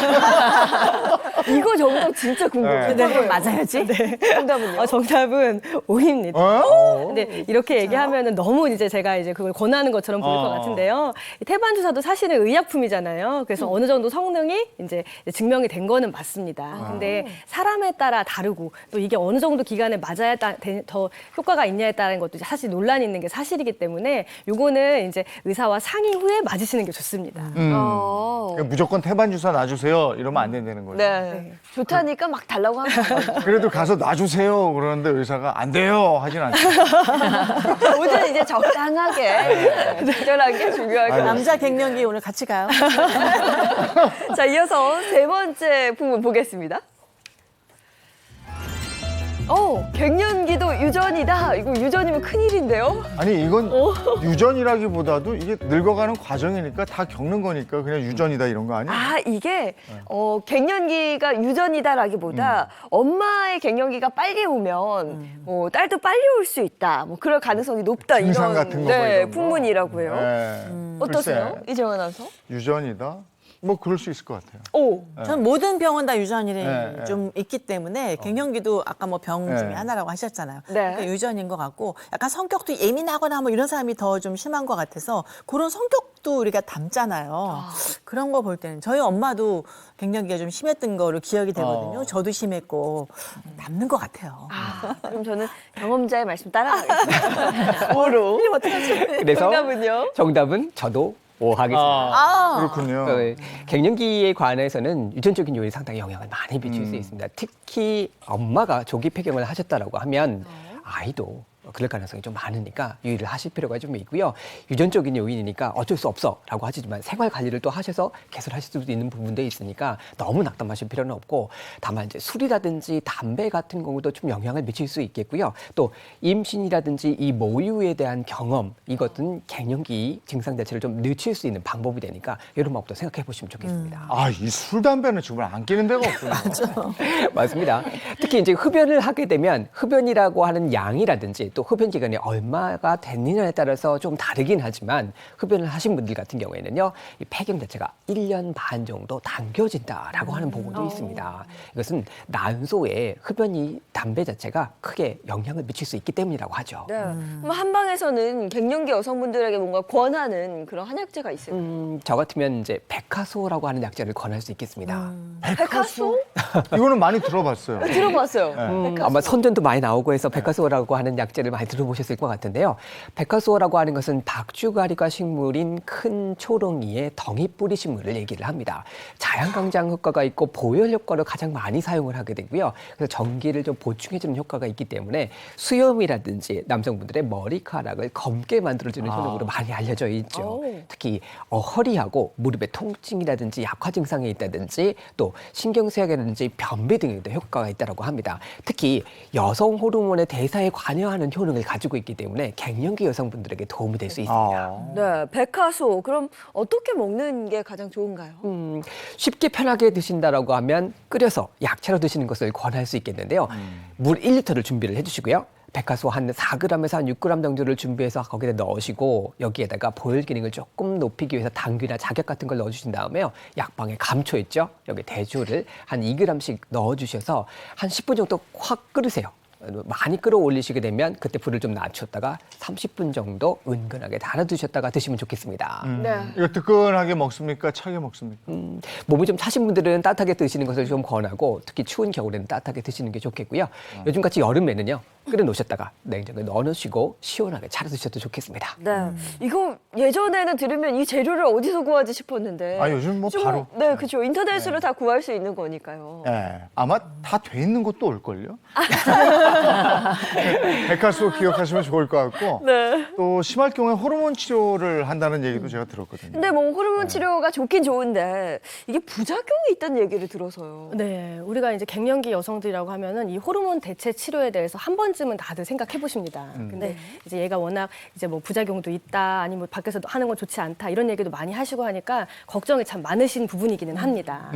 이거 정답 진짜 궁금해요. 네. 맞아야지. 정답은요? 정답은 O입니다. 어? 근데 이렇게 얘기하면은 너무 이제 제가 이제 그걸 권하는 것처럼 보일 것 같은데요. 이 태반 주사도 사실은 의약품이잖아요. 그래서 어느 정도 성능이 이제 증명이 된 거는 맞습니다. 근데 사람에 따라 다르고 또 이게 어느 정도 기간에 맞아야 더 효과가 있냐에 따른 것도 사실 논란이 있는 게 사실이기 때문에 요거는 이제 의사와 상의 후에 맞으시는 게 좋습니다. 그러니까 무조건 태반 주사 놔주세요 이러면 안 된다는 거죠. 네. 좋다니까 막 달라고 하는 거예요. 그래도 가서 놔주세요 그러는데 의사가 안 돼요 하진 않죠. 모든 이제 적당하게 적절한 게 중요할 것 같아요. 남자 갱년기 오늘 같이 가요. 자, 이어서 세 번째 부분 보겠습니다. 갱년기도 유전이다. 이거 유전이면 큰일인데요? 아니 이건 유전이라기보다도 이게 늙어가는 과정이니까 다 겪는 거니까 그냥 유전이다 이런 거 아니야? 아, 이게 갱년기가 유전이다라기보다 엄마의 갱년기가 빨리 오면 뭐 딸도 빨리 올 수 있다. 뭐 그럴 가능성이 높다. 증상 이런 같은 거 뭐 네, 이런 거. 풍문이라고 해요. 네. 어떠세요? 글쎄, 이재원 아나운서? 유전이다? 뭐 그럴 수 있을 것 같아요. 오. 전 모든 병은 다 유전이 네, 좀 있기 때문에 갱년기도 아까 뭐 병 중에 네. 하나라고 하셨잖아요. 네. 그러니까 유전인 것 같고 약간 성격도 예민하거나 뭐 이런 사람이 더 좀 심한 것 같아서 그런 성격도 우리가 닮잖아요. 그런 거 볼 때는 저희 엄마도 갱년기가 좀 심했던 거를 기억이 되거든요. 저도 심했고 남는 것 같아요. 그럼 저는 경험자의 말씀 따라가겠습니다. 오로. 그래서 정답은요? 정답은 저도 O 하겠습니다. 그렇군요. 갱년기에 관해서는 유전적인 요인이 상당히 영향을 많이 미칠 수 있습니다. 특히 엄마가 조기 폐경을 하셨다라고 하면 아이도 그럴 가능성이 좀 많으니까 유의를 하실 필요가 좀 있고요. 유전적인 요인이니까 어쩔 수 없어라고 하지만 생활 관리를 또 하셔서 개선하실 수도 있는 부분도 있으니까 너무 낙담하실 필요는 없고 다만 이제 술이라든지 담배 같은 경우도 좀 영향을 미칠 수 있겠고요. 또 임신이라든지 이 모유에 대한 경험 이것은 갱년기 증상 자체를 좀 늦출 수 있는 방법이 되니까 이런 방법도 생각해 보시면 좋겠습니다. 아, 이 술, 담배는 정말 안 끼는 데가 없구나. 맞습니다. 특히 이제 흡연을 하게 되면 흡연이라고 하는 양이라든지 또 흡연 기간이 얼마가 됐느냐에 따라서 좀 다르긴 하지만 흡연을 하신 분들 같은 경우에는요, 이 폐경 자체가 1년 반 정도 당겨진다라고 하는 보고도 있습니다. 이것은 난소에 흡연이 담배 자체가 크게 영향을 미칠 수 있기 때문이라고 하죠. 네. 그럼 한방에서는 갱년기 여성분들에게 뭔가 권하는 그런 한약재가 있을까요? 저 같으면 이제 백화소라고 하는 약재를 권할 수 있겠습니다. 백화소? 이거는 많이 들어봤어요. 들어봤어요. 아마 선전도 많이 나오고 해서 백화소라고 하는 약재를 많이 들어보셨을 것 같은데요. 백화소라고 하는 것은 박주가리과 식물인 큰 초롱이의 덩이뿌리 식물을 얘기를 합니다. 자양강장 효과가 있고 보혈 효과를 가장 많이 사용을 하게 되고요. 그래서 전기를 좀 보충해주는 효과가 있기 때문에 수염이라든지 남성분들의 머리카락을 검게 만들어주는 효능으로 많이 알려져 있죠. 특히 허리하고 무릎의 통증이라든지 약화 증상이 있다든지 또 신경쇠약이라든지 변비 등에도 효과가 있다고 합니다. 특히 여성 호르몬의 대사에 관여하는 효능을 가지고 있기 때문에 갱년기 여성분들에게 도움이 될 수 있습니다. 네, 백화소. 그럼 어떻게 먹는 게 가장 좋은가요? 쉽게 편하게 드신다라고 하면 끓여서 약채로 드시는 것을 권할 수 있겠는데요. 물 1리터를 준비를 해주시고요. 백화소 한 4g에서 한 6g 정도를 준비해서 거기다 넣으시고 여기에다가 보혈 기능을 조금 높이기 위해서 당귀나 자격 같은 걸 넣어주신 다음에요. 약방에 감초 있죠? 여기 대추를 한 2g씩 넣어주셔서 한 10분 정도 확 끓으세요. 많이 끌어올리시게 되면 그때 불을 좀 낮췄다가 30분 정도 은근하게 달아두셨다가 드시면 좋겠습니다. 네. 이거 뜨끈하게 먹습니까? 차게 먹습니까? 몸이 좀 차신 분들은 따뜻하게 드시는 것을 좀 권하고 특히 추운 겨울에는 따뜻하게 드시는 게 좋겠고요. 요즘같이 여름에는요. 끓여 놓으셨다가 냉장고에 넣어놓으시고 시원하게 차려 드셔도 좋겠습니다. 네. 이거 예전에는 들으면 이 재료를 어디서 구하지 싶었는데. 아, 요즘 뭐 바로. 네, 그렇죠. 인터넷으로 다 구할 수 있는 거니까요. 네. 아마 다 돼 있는 것도 올걸요? 백화소 기억하시면 좋을 것 같고. 네. 또 심할 경우에 호르몬 치료를 한다는 얘기도 제가 들었거든요. 근데 뭐 호르몬 치료가 좋긴 좋은데 이게 부작용이 있다는 얘기를 들어서요. 네, 우리가 이제 갱년기 여성들이라고 하면은 이 호르몬 대체 치료에 대해서 한 번쯤은 다들 생각해 보십니다. 근데 이제 얘가 워낙 이제 뭐 부작용도 있다, 아니면 뭐 밖에서 하는 건 좋지 않다 이런 얘기도 많이 하시고 하니까 걱정이 참 많으신 부분이기는 합니다.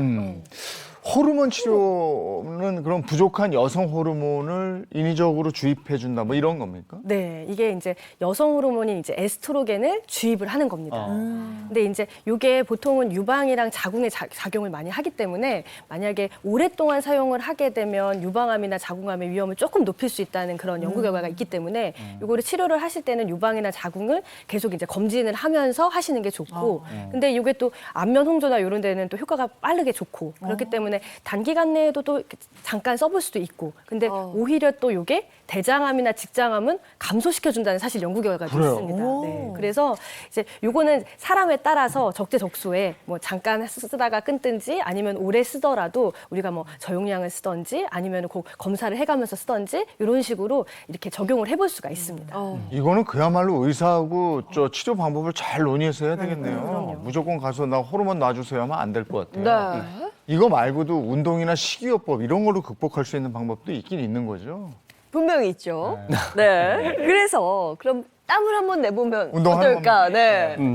호르몬 치료는 그럼 부족한 여성 호르몬을 인위적으로 주입해 준다 뭐 이런 겁니까? 네, 이게 이제 여성 호르몬인 이제 에스트로겐을 주입을 하는 겁니다. 근데 이제 이게 보통은 유방이랑 자궁에 작용을 많이 하기 때문에 만약에 오랫동안 사용을 하게 되면 유방암이나 자궁암의 위험을 조금 높일 수 있다는 그런 연구 결과가 있기 때문에 이거를 치료를 하실 때는 유방이나 자궁을 계속 이제 검진을 하면서 하시는 게 좋고, 근데 이게 또 안면 홍조나 이런 데는 또 효과가 빠르게 좋고 그렇기 때문에 단기간 내에도 또 잠깐 써볼 수도 있고, 근데 오히려 또 이게 대장암이나 직장암은 감소시켜준다는 사실 연구 결과가 있습니다. 네, 그래서 이제 요거는 사람에 따라서 적재적소에 뭐 잠깐 쓰다가 끊든지 아니면 오래 쓰더라도 우리가 뭐 저용량을 쓰던지 아니면 그 검사를 해가면서 쓰던지 이런 식으로 이렇게 적용을 해볼 수가 있습니다. 이거는 그야말로 의사하고 저 치료 방법을 잘 논의해서 해야 되겠네요. 무조건 가서 나 호르몬 놔주세요 하면 안 될 것 같아요. 네. 이거 말고도 운동이나 식이요법 이런 걸로 극복할 수 있는 방법도 있긴 있는 거죠. 분명히 있죠. 네. 그래서 그럼 땀을 한번 내보면 운동하는 어떨까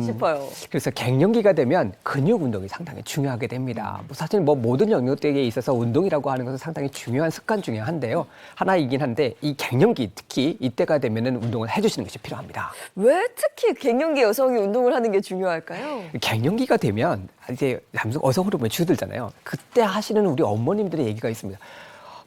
싶어요. 그래서 갱년기가 되면 근육 운동이 상당히 중요하게 됩니다. 뭐 사실 뭐 모든 영역대에 있어서 운동이라고 하는 것은 상당히 중요한 습관 중에 한데요. 하나이긴 한데 이 갱년기 특히 이때가 되면은 운동을 해주시는 것이 필요합니다. 왜 특히 갱년기 여성이 운동을 하는 게 중요할까요? 갱년기가 되면 이제 남성 여성 호르몬이 줄어들잖아요. 그때 하시는 우리 어머님들의 얘기가 있습니다.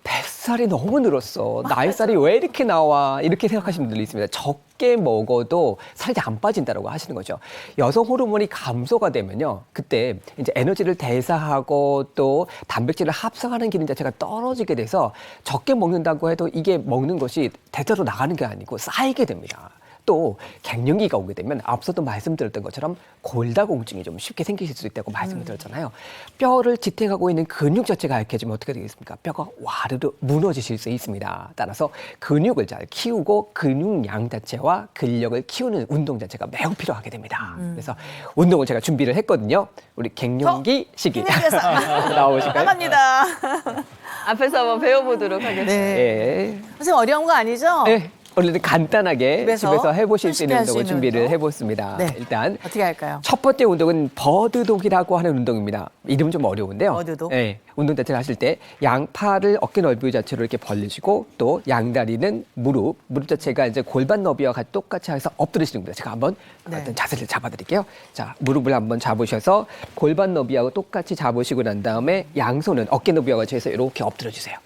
뱃살이 너무 늘었어. 나이살이 왜 이렇게 나와? 이렇게 생각하시는 분들이 있습니다. 적게 먹어도 살이 안 빠진다고 하시는 거죠. 여성 호르몬이 감소가 되면요. 그때 이제 에너지를 대사하고 또 단백질을 합성하는 기능 자체가 떨어지게 돼서 적게 먹는다고 해도 이게 먹는 것이 대대로 나가는 게 아니고 쌓이게 됩니다. 또 갱년기가 오게 되면 앞서도 말씀드렸던 것처럼 골다공증이 좀 쉽게 생기실 수 있다고 말씀을 드렸잖아요. 뼈를 지탱하고 있는 근육 자체가 약해지면 어떻게 되겠습니까? 뼈가 와르르 무너지실 수 있습니다. 따라서 근육을 잘 키우고 근육량 자체와 근력을 키우는 운동 자체가 매우 필요하게 됩니다. 그래서 운동을 제가 준비를 했거든요. 우리 갱년기 시기 나오실까요? 나갑니다. 앞에서 한번 배워보도록 하겠습니다. 네. 예. 선생님 어려운 거 아니죠? 네. 오늘은 간단하게 집에서 해보실 수 있는 쉽게 할수 운동을 있는 준비를 운동? 해봤습니다. 네. 일단 어떻게 할까요? 첫 번째 운동은 버드독이라고 하는 운동입니다. 이름 좀 어려운데요. 버드독? 네. 운동 자체를 하실 때 양팔을 어깨 넓이 자체로 이렇게 벌리시고 또 양다리는 무릎 자체가 이제 골반 너비와 같이 똑같이 해서 엎드리시는 겁니다. 제가 한번 네. 어떤 자세를 잡아드릴게요. 자, 무릎을 한번 잡으셔서 골반 너비하고 똑같이 잡으시고 난 다음에 양손은 어깨 너비와 같이 해서 이렇게 엎드려 주세요.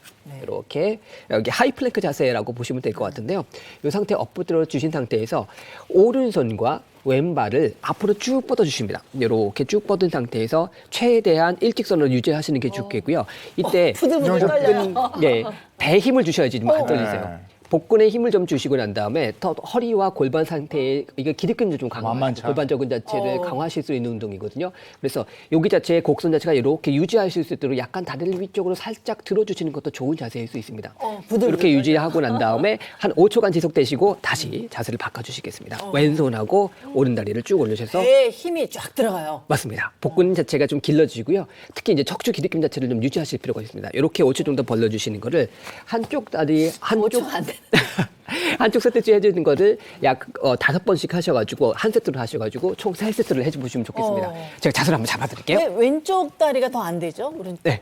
이렇게 여기 하이플랭크 자세라고 보시면 될 것 같은데요. 이 상태에 엎드려 주신 상태에서 오른손과 왼발을 앞으로 쭉 뻗어주십니다. 이렇게 쭉 뻗은 상태에서 최대한 일직선으로 유지하시는 게 좋겠고요. 이때 복근, 예, 배에 힘을 주셔야지 좀 안 떨리세요. 복근에 힘을 좀 주시고 난 다음에 더 허리와 골반 상태에 이게 기립근을 좀 강화하시고 골반적인 자체를 강화하실 수 있는 운동이거든요. 그래서 여기 자체의 곡선 자체가 이렇게 유지하실 수 있도록 약간 다리를 위쪽으로 살짝 들어주시는 것도 좋은 자세일 수 있습니다. 이렇게 유지하고 난 다음에 한 5초간 지속되시고 다시 자세를 바꿔주시겠습니다. 왼손하고 오른다리를 쭉 올려주셔서 배에 힘이 쫙 들어가요. 맞습니다. 복근 자체가 좀 길러지고요. 특히 이제 척추 기립근 자체를 좀 유지하실 필요가 있습니다. 이렇게 5초 정도 벌려주시는 거를 한쪽 다리, 한쪽 한쪽 스트레치 해주는 거를 약 5번씩 하셔가지고 한 세트로 하셔가지고 총 3세트를 해보시면 좋겠습니다. 제가 자세를 한번 잡아드릴게요. 왜 왼쪽 다리가 더 안 되죠? 오른쪽. 네.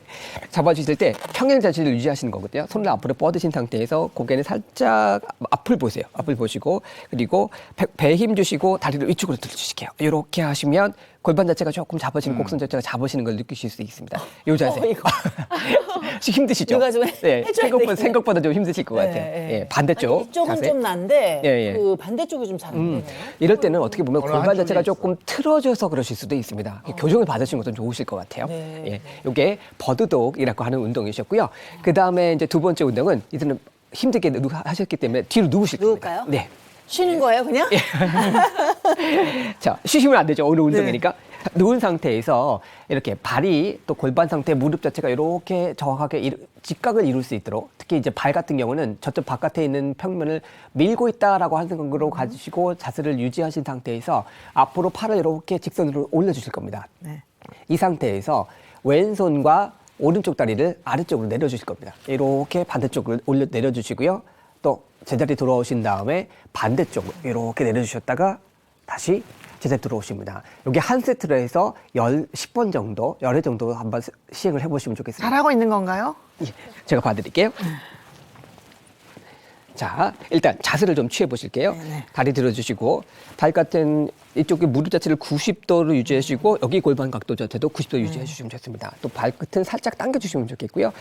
잡아주실 때 평행 자세를 유지하시는 거거든요. 손을 앞으로 뻗으신 상태에서 고개는 살짝 앞을 보세요. 앞을 보시고 그리고 배에 힘 주시고 다리를 위쪽으로 들어주실게요. 이렇게 하시면 골반 자체가 조금 잡아지는 곡선 자체가 잡으시는 걸 느끼실 수 있습니다. 이 자세. 이거. 힘드시죠? 이거 좀 네. 해줘야 생각보다 좀 힘드실 것 같아요. 예, 반대쪽. 이쪽은 자세. 좀 난데 예, 예. 그 반대쪽이 좀 잘 안 되네요. 이럴 때는 어떻게 보면 어느 골반 한쪽에 자체가 있어. 조금 틀어져서 그러실 수도 있습니다. 교정을 받으시는 것도 좋으실 것 같아요. 네. 예, 이게 버드독이라고 하는 운동이셨고요. 그 다음에 이제 두 번째 운동은 이제는 힘들게 하셨기 때문에 뒤로 누우실 겁니다. 누울까요? 네. 쉬는 거예요, 그냥? 자, 쉬시면 안 되죠. 어느 운동이니까. 누운 상태에서 이렇게 발이 또 골반 상태, 무릎 자체가 이렇게 정확하게 직각을 이룰 수 있도록 특히 이제 발 같은 경우는 저쪽 바깥에 있는 평면을 밀고 있다라고 하는 생각으로 가지시고 자세를 유지하신 상태에서 앞으로 팔을 이렇게 직선으로 올려주실 겁니다. 네. 이 상태에서 왼손과 오른쪽 다리를 아래쪽으로 내려주실 겁니다. 이렇게 반대쪽으로 내려주시고요. 또 제자리 돌아오신 다음에 반대쪽으로 이렇게 내려주셨다가 다시 제자리 들어오십니다. 여기 한 세트로 해서 10번 정도, 10회 정도 한번 시행을 해보시면 좋겠습니다. 잘하고 있는 건가요? 예, 제가 봐드릴게요. 자, 일단 자세를 좀 취해보실게요. 다리 들어주시고, 발 같은 이쪽에 무릎 자체를 90도로 유지하시고, 여기 골반 각도 자체도 90도 유지해주시면 좋습니다. 또 발끝은 살짝 당겨주시면 좋겠고요.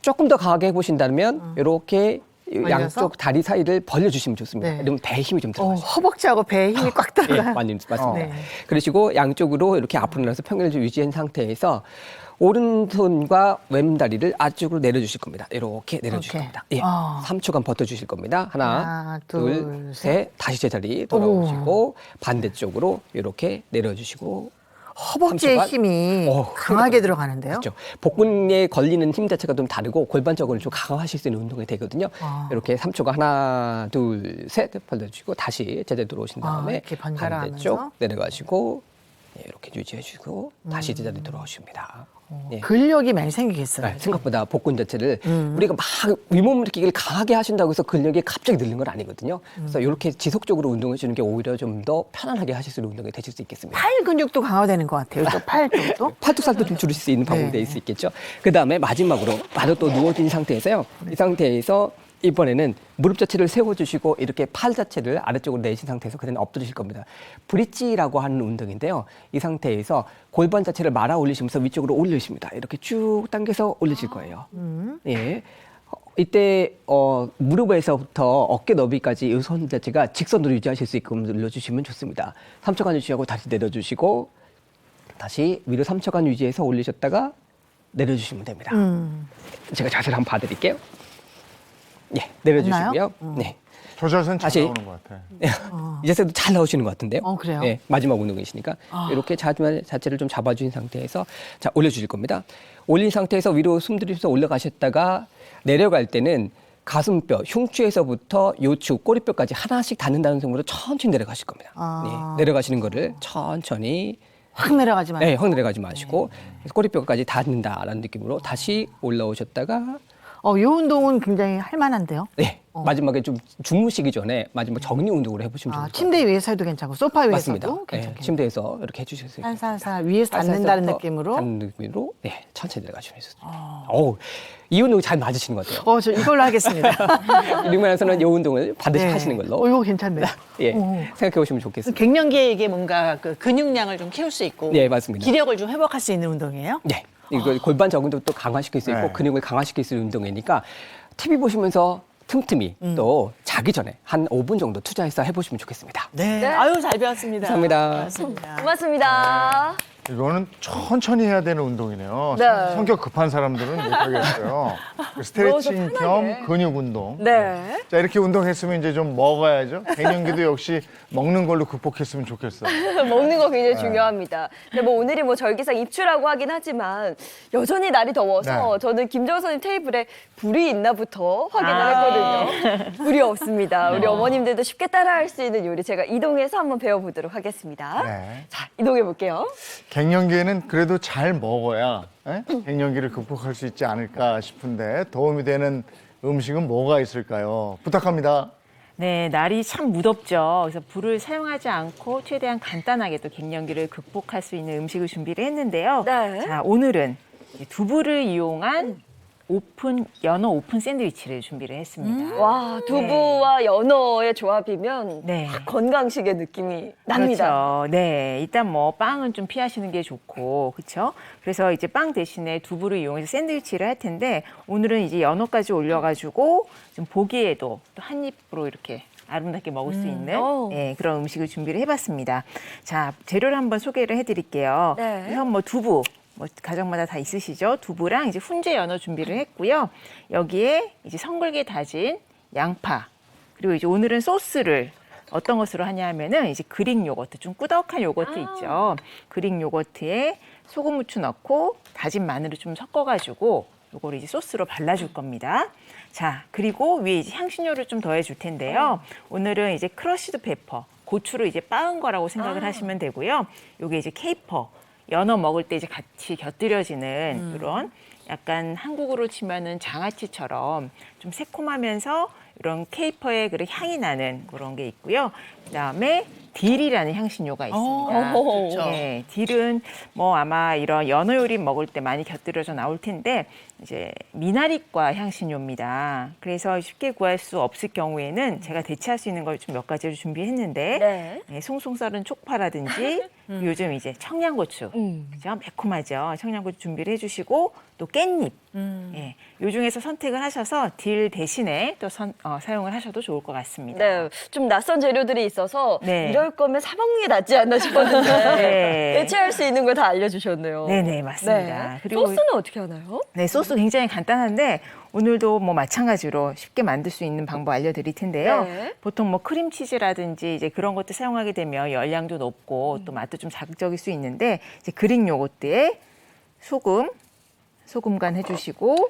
조금 더 강하게 해보신다면, 이렇게 양쪽 다리 사이를 벌려주시면 좋습니다. 네. 이러면 배에 힘이 좀 들어가죠. 허벅지하고 배에 힘이 꽉 예, 들어가요. 맞습니다. 네. 그러시고 양쪽으로 이렇게 앞으로 나서 평면을 좀 유지한 상태에서 오른손과 왼다리를 아래쪽으로 내려주실 겁니다. 이렇게 내려주실 이렇게. 겁니다. 예, 3초간 버텨주실 겁니다. 하나, 하나, 둘, 둘, 셋. 다시 제자리 돌아오시고 반대쪽으로 이렇게 내려주시고 허벅지의 3초간. 힘이 강하게 들어가는데요. 그렇죠. 복근에 걸리는 힘 자체가 좀 다르고 골반적으로 좀 강화하실 수 있는 운동이 되거든요. 이렇게 3초간 하나, 둘, 셋 벌려주시고 다시 제자리 들어오신 다음에 이렇게 번갈아 반대쪽 하면서? 내려가시고 예, 이렇게 유지해주시고 다시 제자리 들어오십니다. 예. 근력이 많이 생기겠어요. 네, 생각보다 복근 자체를 우리가 막 윗몸 일으키기를 강하게 하신다고 해서 근력이 갑자기 늘는 건 아니거든요. 그래서 이렇게 지속적으로 운동해 주는 게 오히려 좀 더 편안하게 하실 수 있는 운동이 되실 수 있겠습니다. 팔 근육도 강화되는 것 같아요. 또 팔 쪽도. 팔뚝살도 좀 줄일 수 있는 방법이 될 수 있겠죠. 그 다음에 마지막으로 바로 또 누워진 상태에서요. 이 상태에서 이번에는 무릎 자체를 세워주시고 이렇게 팔 자체를 아래쪽으로 내신 상태에서 그대로 엎드리실 겁니다. 브릿지라고 하는 운동인데요. 이 상태에서 골반 자체를 말아 올리시면서 위쪽으로 올리십니다. 이렇게 쭉 당겨서 올리실 거예요. 예. 이때 무릎에서부터 어깨 너비까지 이 손 자체가 직선으로 유지하실 수 있게끔 눌러주시면 좋습니다. 3초간 유지하고 다시 내려주시고 다시 위로 3초간 유지해서 올리셨다가 내려주시면 됩니다. 제가 자세를 한번 봐드릴게요. 예, 내려주시고요. 네. 저 자세는 잘 다시. 나오는 것 같아. 이 자세도 잘 나오시는 것 같은데요. 그래요? 네, 마지막 운동이시니까 이렇게 자체를 좀 잡아주신 상태에서 자 올려주실 겁니다. 올린 상태에서 위로 숨들이면서 올라가셨다가 내려갈 때는 가슴뼈, 흉추에서부터 요추, 꼬리뼈까지 하나씩 닿는다는 생각으로 천천히 내려가실 겁니다. 네, 내려가시는 거를 천천히 확 내려가지 마요. 네, 확 내려가지 마시고 꼬리뼈까지 닿는다라는 느낌으로 다시 올라오셨다가 이 운동은 굉장히 할 만한데요. 네, 마지막에 좀 주무시기 전에 마지막 정리 운동으로 해보시면 좋을 것 같아요. 침대 위에서 해도 괜찮고 소파 위에서도 맞습니다. 네, 괜찮겠네요. 침대에서 이렇게 해주실 수 있어요. 살살살 위에서 닿는다는 느낌으로. 닿는 느낌으로 네, 천천히 내려가시면 좋습니다. 이 운동 잘 맞으시는 것 같아요. 저 이걸로 하겠습니다. 링만에서는 이 운동을 반드시 하시는 걸로 이거 괜찮네요. 예, 생각해 보시면 좋겠습니다. 갱년기에 이게 뭔가 그 근육량을 좀 키울 수 있고 네, 맞습니다. 기력을 좀 회복할 수 있는 운동이에요. 네, 이거 골반 적응도 또 강화시킬 수 있고 네. 근육을 강화시킬 수 있는 운동이니까 TV 보시면서 틈틈이 또 자기 전에 한 5분 정도 투자해서 해보시면 좋겠습니다. 네. 아유 잘 배웠습니다. 감사합니다. 고맙습니다. 고맙습니다. 이거는 천천히 해야 되는 운동이네요. 네. 성격 급한 사람들은 못하겠어요. 스트레칭 겸 근육 운동. 네. 자, 이렇게 운동했으면 이제 좀 먹어야죠. 갱년기도 역시 먹는 걸로 극복했으면 좋겠어요. 먹는 거 굉장히 중요합니다. 근데 뭐 오늘이 뭐 절기상 입추라고 하긴 하지만 여전히 날이 더워서 네. 저는 김정은 선생님 테이블에 불이 있나부터 확인을 했거든요. 불이 없습니다. 우리 어머님들도 쉽게 따라할 수 있는 요리 제가 이동해서 한번 배워보도록 하겠습니다. 네. 자, 이동해 볼게요. 갱년기에는 그래도 잘 먹어야 갱년기를 극복할 수 있지 않을까 싶은데 도움이 되는 음식은 뭐가 있을까요? 부탁합니다. 네, 날이 참 무덥죠. 그래서 불을 사용하지 않고 최대한 간단하게 또 갱년기를 극복할 수 있는 음식을 준비를 했는데요. 네. 자, 오늘은 두부를 이용한 연어 오픈 샌드위치를 준비를 했습니다. 와, 두부와 연어의 조합이면 네. 딱 건강식의 느낌이 납니다. 그렇죠. 네, 일단 뭐 빵은 좀 피하시는 게 좋고, 그렇죠? 그래서 이제 빵 대신에 두부를 이용해서 샌드위치를 할 텐데 오늘은 이제 연어까지 올려가지고 좀 보기에도 또 한 입으로 이렇게 아름답게 먹을 수 있는 그런 음식을 준비를 해봤습니다. 자, 재료를 한번 소개를 해드릴게요. 네. 우선 뭐 두부. 뭐 가정마다 다 있으시죠? 두부랑 이제 훈제 연어 준비를 했고요. 여기에 이제 성글게 다진 양파 그리고 이제 오늘은 소스를 어떤 것으로 하냐 하면은 이제 그릭 요거트 좀 꾸덕한 요거트 있죠. 그릭 요거트에 소금 후추 넣고 다진 마늘을 좀 섞어가지고 요거를 이제 소스로 발라줄 겁니다. 자, 그리고 위에 이제 향신료를 좀 더해줄 텐데요. 오늘은 이제 크러쉬드 페퍼, 고추를 이제 빻은 거라고 생각을 하시면 되고요. 요게 이제 케이퍼. 연어 먹을 때 이제 같이 곁들여지는 그런 약간 한국으로 치면은 장아찌처럼 좀 새콤하면서 이런 케이퍼의 그 향이 나는 그런 게 있고요. 그다음에 딜이라는 향신료가 있습니다. 그렇죠. 네, 딜은 뭐 아마 이런 연어 요리 먹을 때 많이 곁들여져 나올 텐데 이제 미나리과 향신료입니다. 그래서 쉽게 구할 수 없을 경우에는 제가 대체할 수 있는 걸 좀 몇 가지를 준비했는데 네. 네, 송송 썰은 쪽파라든지 요즘 이제 청양고추, 그죠? 매콤하죠. 청양고추 준비를 해주시고 또 깻잎. 예, 요 중에서 선택을 하셔서 딜 대신에 또 사용을 하셔도 좋을 것 같습니다. 네, 좀 낯선 재료들이 있어서 네. 이럴 거면 사 먹는 게 낫지 않나 싶었는데 네. 대체할 수 있는 걸 다 알려주셨네요. 네네, 맞습니다. 네. 그리고 소스는 어떻게 하나요? 네, 소스 굉장히 간단한데 오늘도 뭐 마찬가지로 쉽게 만들 수 있는 방법 알려드릴 텐데요. 네. 보통 뭐 크림치즈라든지 이제 그런 것도 사용하게 되면 열량도 높고 또 맛도 좀 자극적일 수 있는데 이제 그릭 요거트에 소금 간 해주시고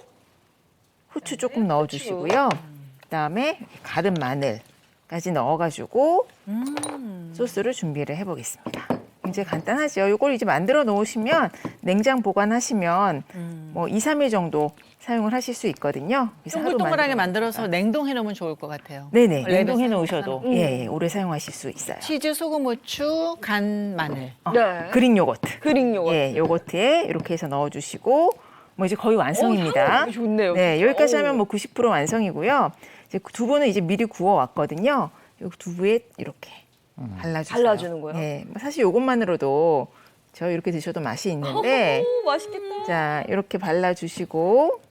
후추 조금 넣어주시고요. 그다음에 가른 마늘까지 넣어가지고 소스를 준비를 해보겠습니다. 굉장히 간단하죠. 이걸 이제 만들어 놓으시면 냉장 보관하시면 뭐 2, 3일 정도 사용을 하실 수 있거든요. 그래서 하루 동글동글하게 만들어 만들어서 냉동해 놓으면 좋을 것 같아요. 네네, 원래 냉동해 사용하는 놓으셔도 예, 오래 사용하실 수 있어요. 치즈, 소금, 후추, 간, 마늘. 네. 그릭 요거트. 그릭 요거트. 예, 요거트에 이렇게 해서 넣어주시고 뭐 이제 거의 완성입니다. 향이 좋네요. 네, 여기까지 오. 하면 뭐 90% 완성이고요. 이제 두부는 이제 미리 구워 왔거든요. 요 두부에 이렇게 발라주세요. 발라주는 거예요? 네, 뭐 사실 요것만으로도 저 이렇게 드셔도 맛이 있는데, 오, 맛있겠다. 자 이렇게 발라주시고,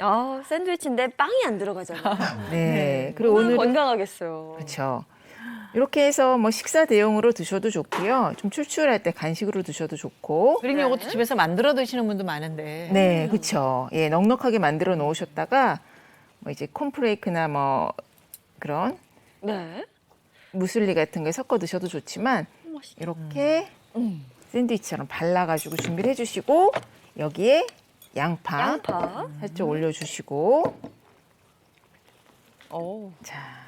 아, 샌드위치인데 빵이 안 들어가잖아요. 네, 그리고 오늘 오늘은 건강하겠어요. 그렇죠. 이렇게 해서 뭐 식사 대용으로 드셔도 좋고요. 좀 출출할 때 간식으로 드셔도 좋고. 그릭 요거트 집에서 만들어 드시는 분도 많은데. 네, 그렇죠. 예, 넉넉하게 만들어 놓으셨다가 뭐 이제 콘프레이크나 뭐 그런 네. 무슬리 같은 거 섞어 드셔도 좋지만 이렇게 샌드위치처럼 발라가지고 준비를 해주시고 여기에 양파 살짝 올려주시고 오. 자.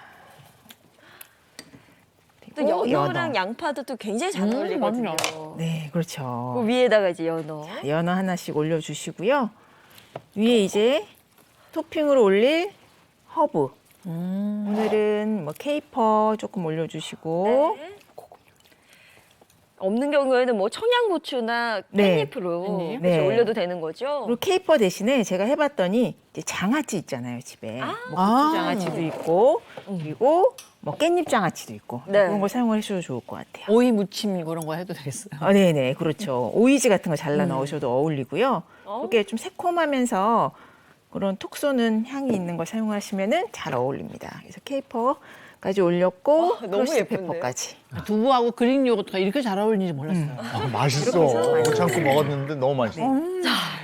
또 그리고 연어랑 연어. 양파도 또 굉장히 잘 어울리거든요. 네, 그렇죠. 그 위에다가 이제 연어. 연어 하나씩 올려주시고요. 위에 이제 토핑으로 올릴 허브. 오늘은 뭐 케이퍼 조금 올려주시고. 네. 없는 경우에는 뭐 청양고추나 네. 깻잎으로 네. 그렇죠? 올려도 되는 거죠. 그리고 케이퍼 대신에 제가 해봤더니 이제 장아찌 있잖아요, 집에. 뭐 고추 장아찌도 있고, 그리고 뭐 깻잎 장아찌도 있고. 네. 그런 걸 사용을 해주셔도 좋을 것 같아요. 오이 무침 그런 거 해도 되겠어요. 네네, 그렇죠. 오이지 같은 거 잘라 넣으셔도 어울리고요. 이렇게 좀 새콤하면서 그런 톡 쏘는 향이 있는 걸 사용하시면은 잘 어울립니다. 그래서 케이퍼까지 올렸고, 너무 크러쉬 예쁜데요? 페퍼까지. 두부하고 그릭 요거트가 이렇게 잘 어울리는지 몰랐어요. 아, 맛있어. 못 참고 먹었는데 너무 맛있어.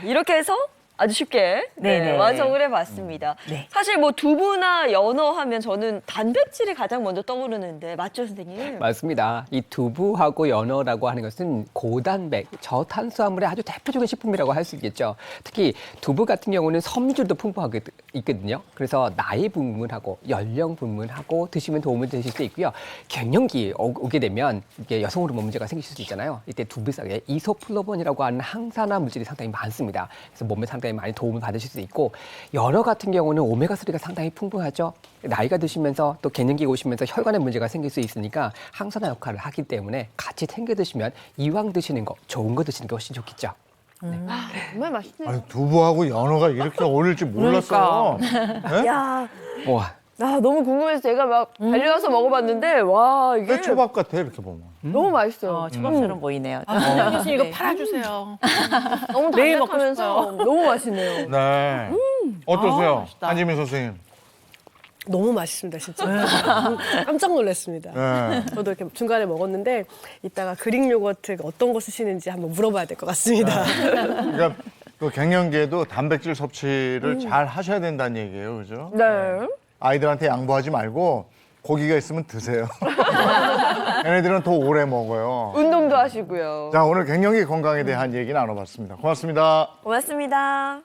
이렇게 해서 아주 쉽게 네네. 완성을 해봤습니다. 네. 사실 뭐 두부나 연어 하면 저는 단백질이 가장 먼저 떠오르는데 맞죠, 선생님? 맞습니다. 이 두부하고 연어라고 하는 것은 고단백, 저탄수화물의 아주 대표적인 식품이라고 할 수 있겠죠. 특히 두부 같은 경우는 섬유질도 풍부하게 있거든요. 그래서 나이 불문하고 연령 불문하고 드시면 도움을 되실 수 있고요. 갱년기 오게 되면 이게 여성 호르몬 문제가 생기실 수 있잖아요. 이때 두부 속에 이소플라본이라고 하는 항산화 물질이 상당히 많습니다. 그래서 몸에 상당히 상당히 많이 도움을 받으실 수 있고 연어 같은 경우는 오메가3가 상당히 풍부하죠. 나이가 드시면서 또 갱년기 오시면서 혈관에 문제가 생길 수 있으니까 항산화 역할을 하기 때문에 같이 챙겨 드시면 이왕 드시는 거 좋은 거 드시는 게 훨씬 좋겠죠. 정말 맛있네요. 아니, 두부하고 연어가 이렇게 어울릴 줄 몰랐어요. 네? 야, 와. 너무 궁금해서 제가 막 달려와서 먹어봤는데 와 이게 회초밥 같아 이렇게 보면. 너무 맛있어요. 초밥처럼 보이네요. 교수님 이거 팔아주세요. 너무 매일 먹고 담백하면서 너무 맛있네요. 네. 어떠세요? 맛있다. 한지민 선생님. 너무 맛있습니다, 진짜. 깜짝 놀랐습니다. 네. 저도 이렇게 중간에 먹었는데 이따가 그릭 요거트 어떤 거 쓰시는지 한번 물어봐야 될 것 같습니다. 그러니까 또 갱년기에도 단백질 섭취를 잘 하셔야 된다는 얘기예요, 그죠? 네. 아이들한테 양보하지 말고 고기가 있으면 드세요. 얘네들은 더 오래 먹어요. 운동도 하시고요. 자, 오늘 갱년기 건강에 대한 얘기 나눠봤습니다. 고맙습니다. 고맙습니다.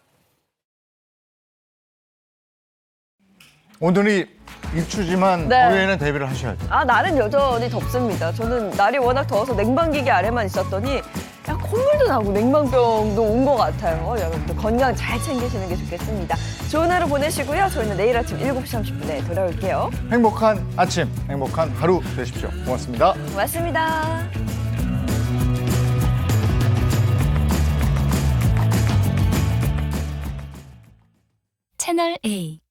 오늘이 입추지만 네. 더위에는 대비를 하셔야죠. 날은 여전히 덥습니다. 저는 날이 워낙 더워서 냉방기계 아래만 있었더니 콧물도 나고 냉방병도 온 것 같아요. 여러분들 건강 잘 챙기시는 게 좋겠습니다. 좋은 하루 보내시고요. 저희는 내일 아침 7시 30분에 돌아올게요. 행복한 아침, 행복한 하루 되십시오. 고맙습니다. 고맙습니다. 채널 A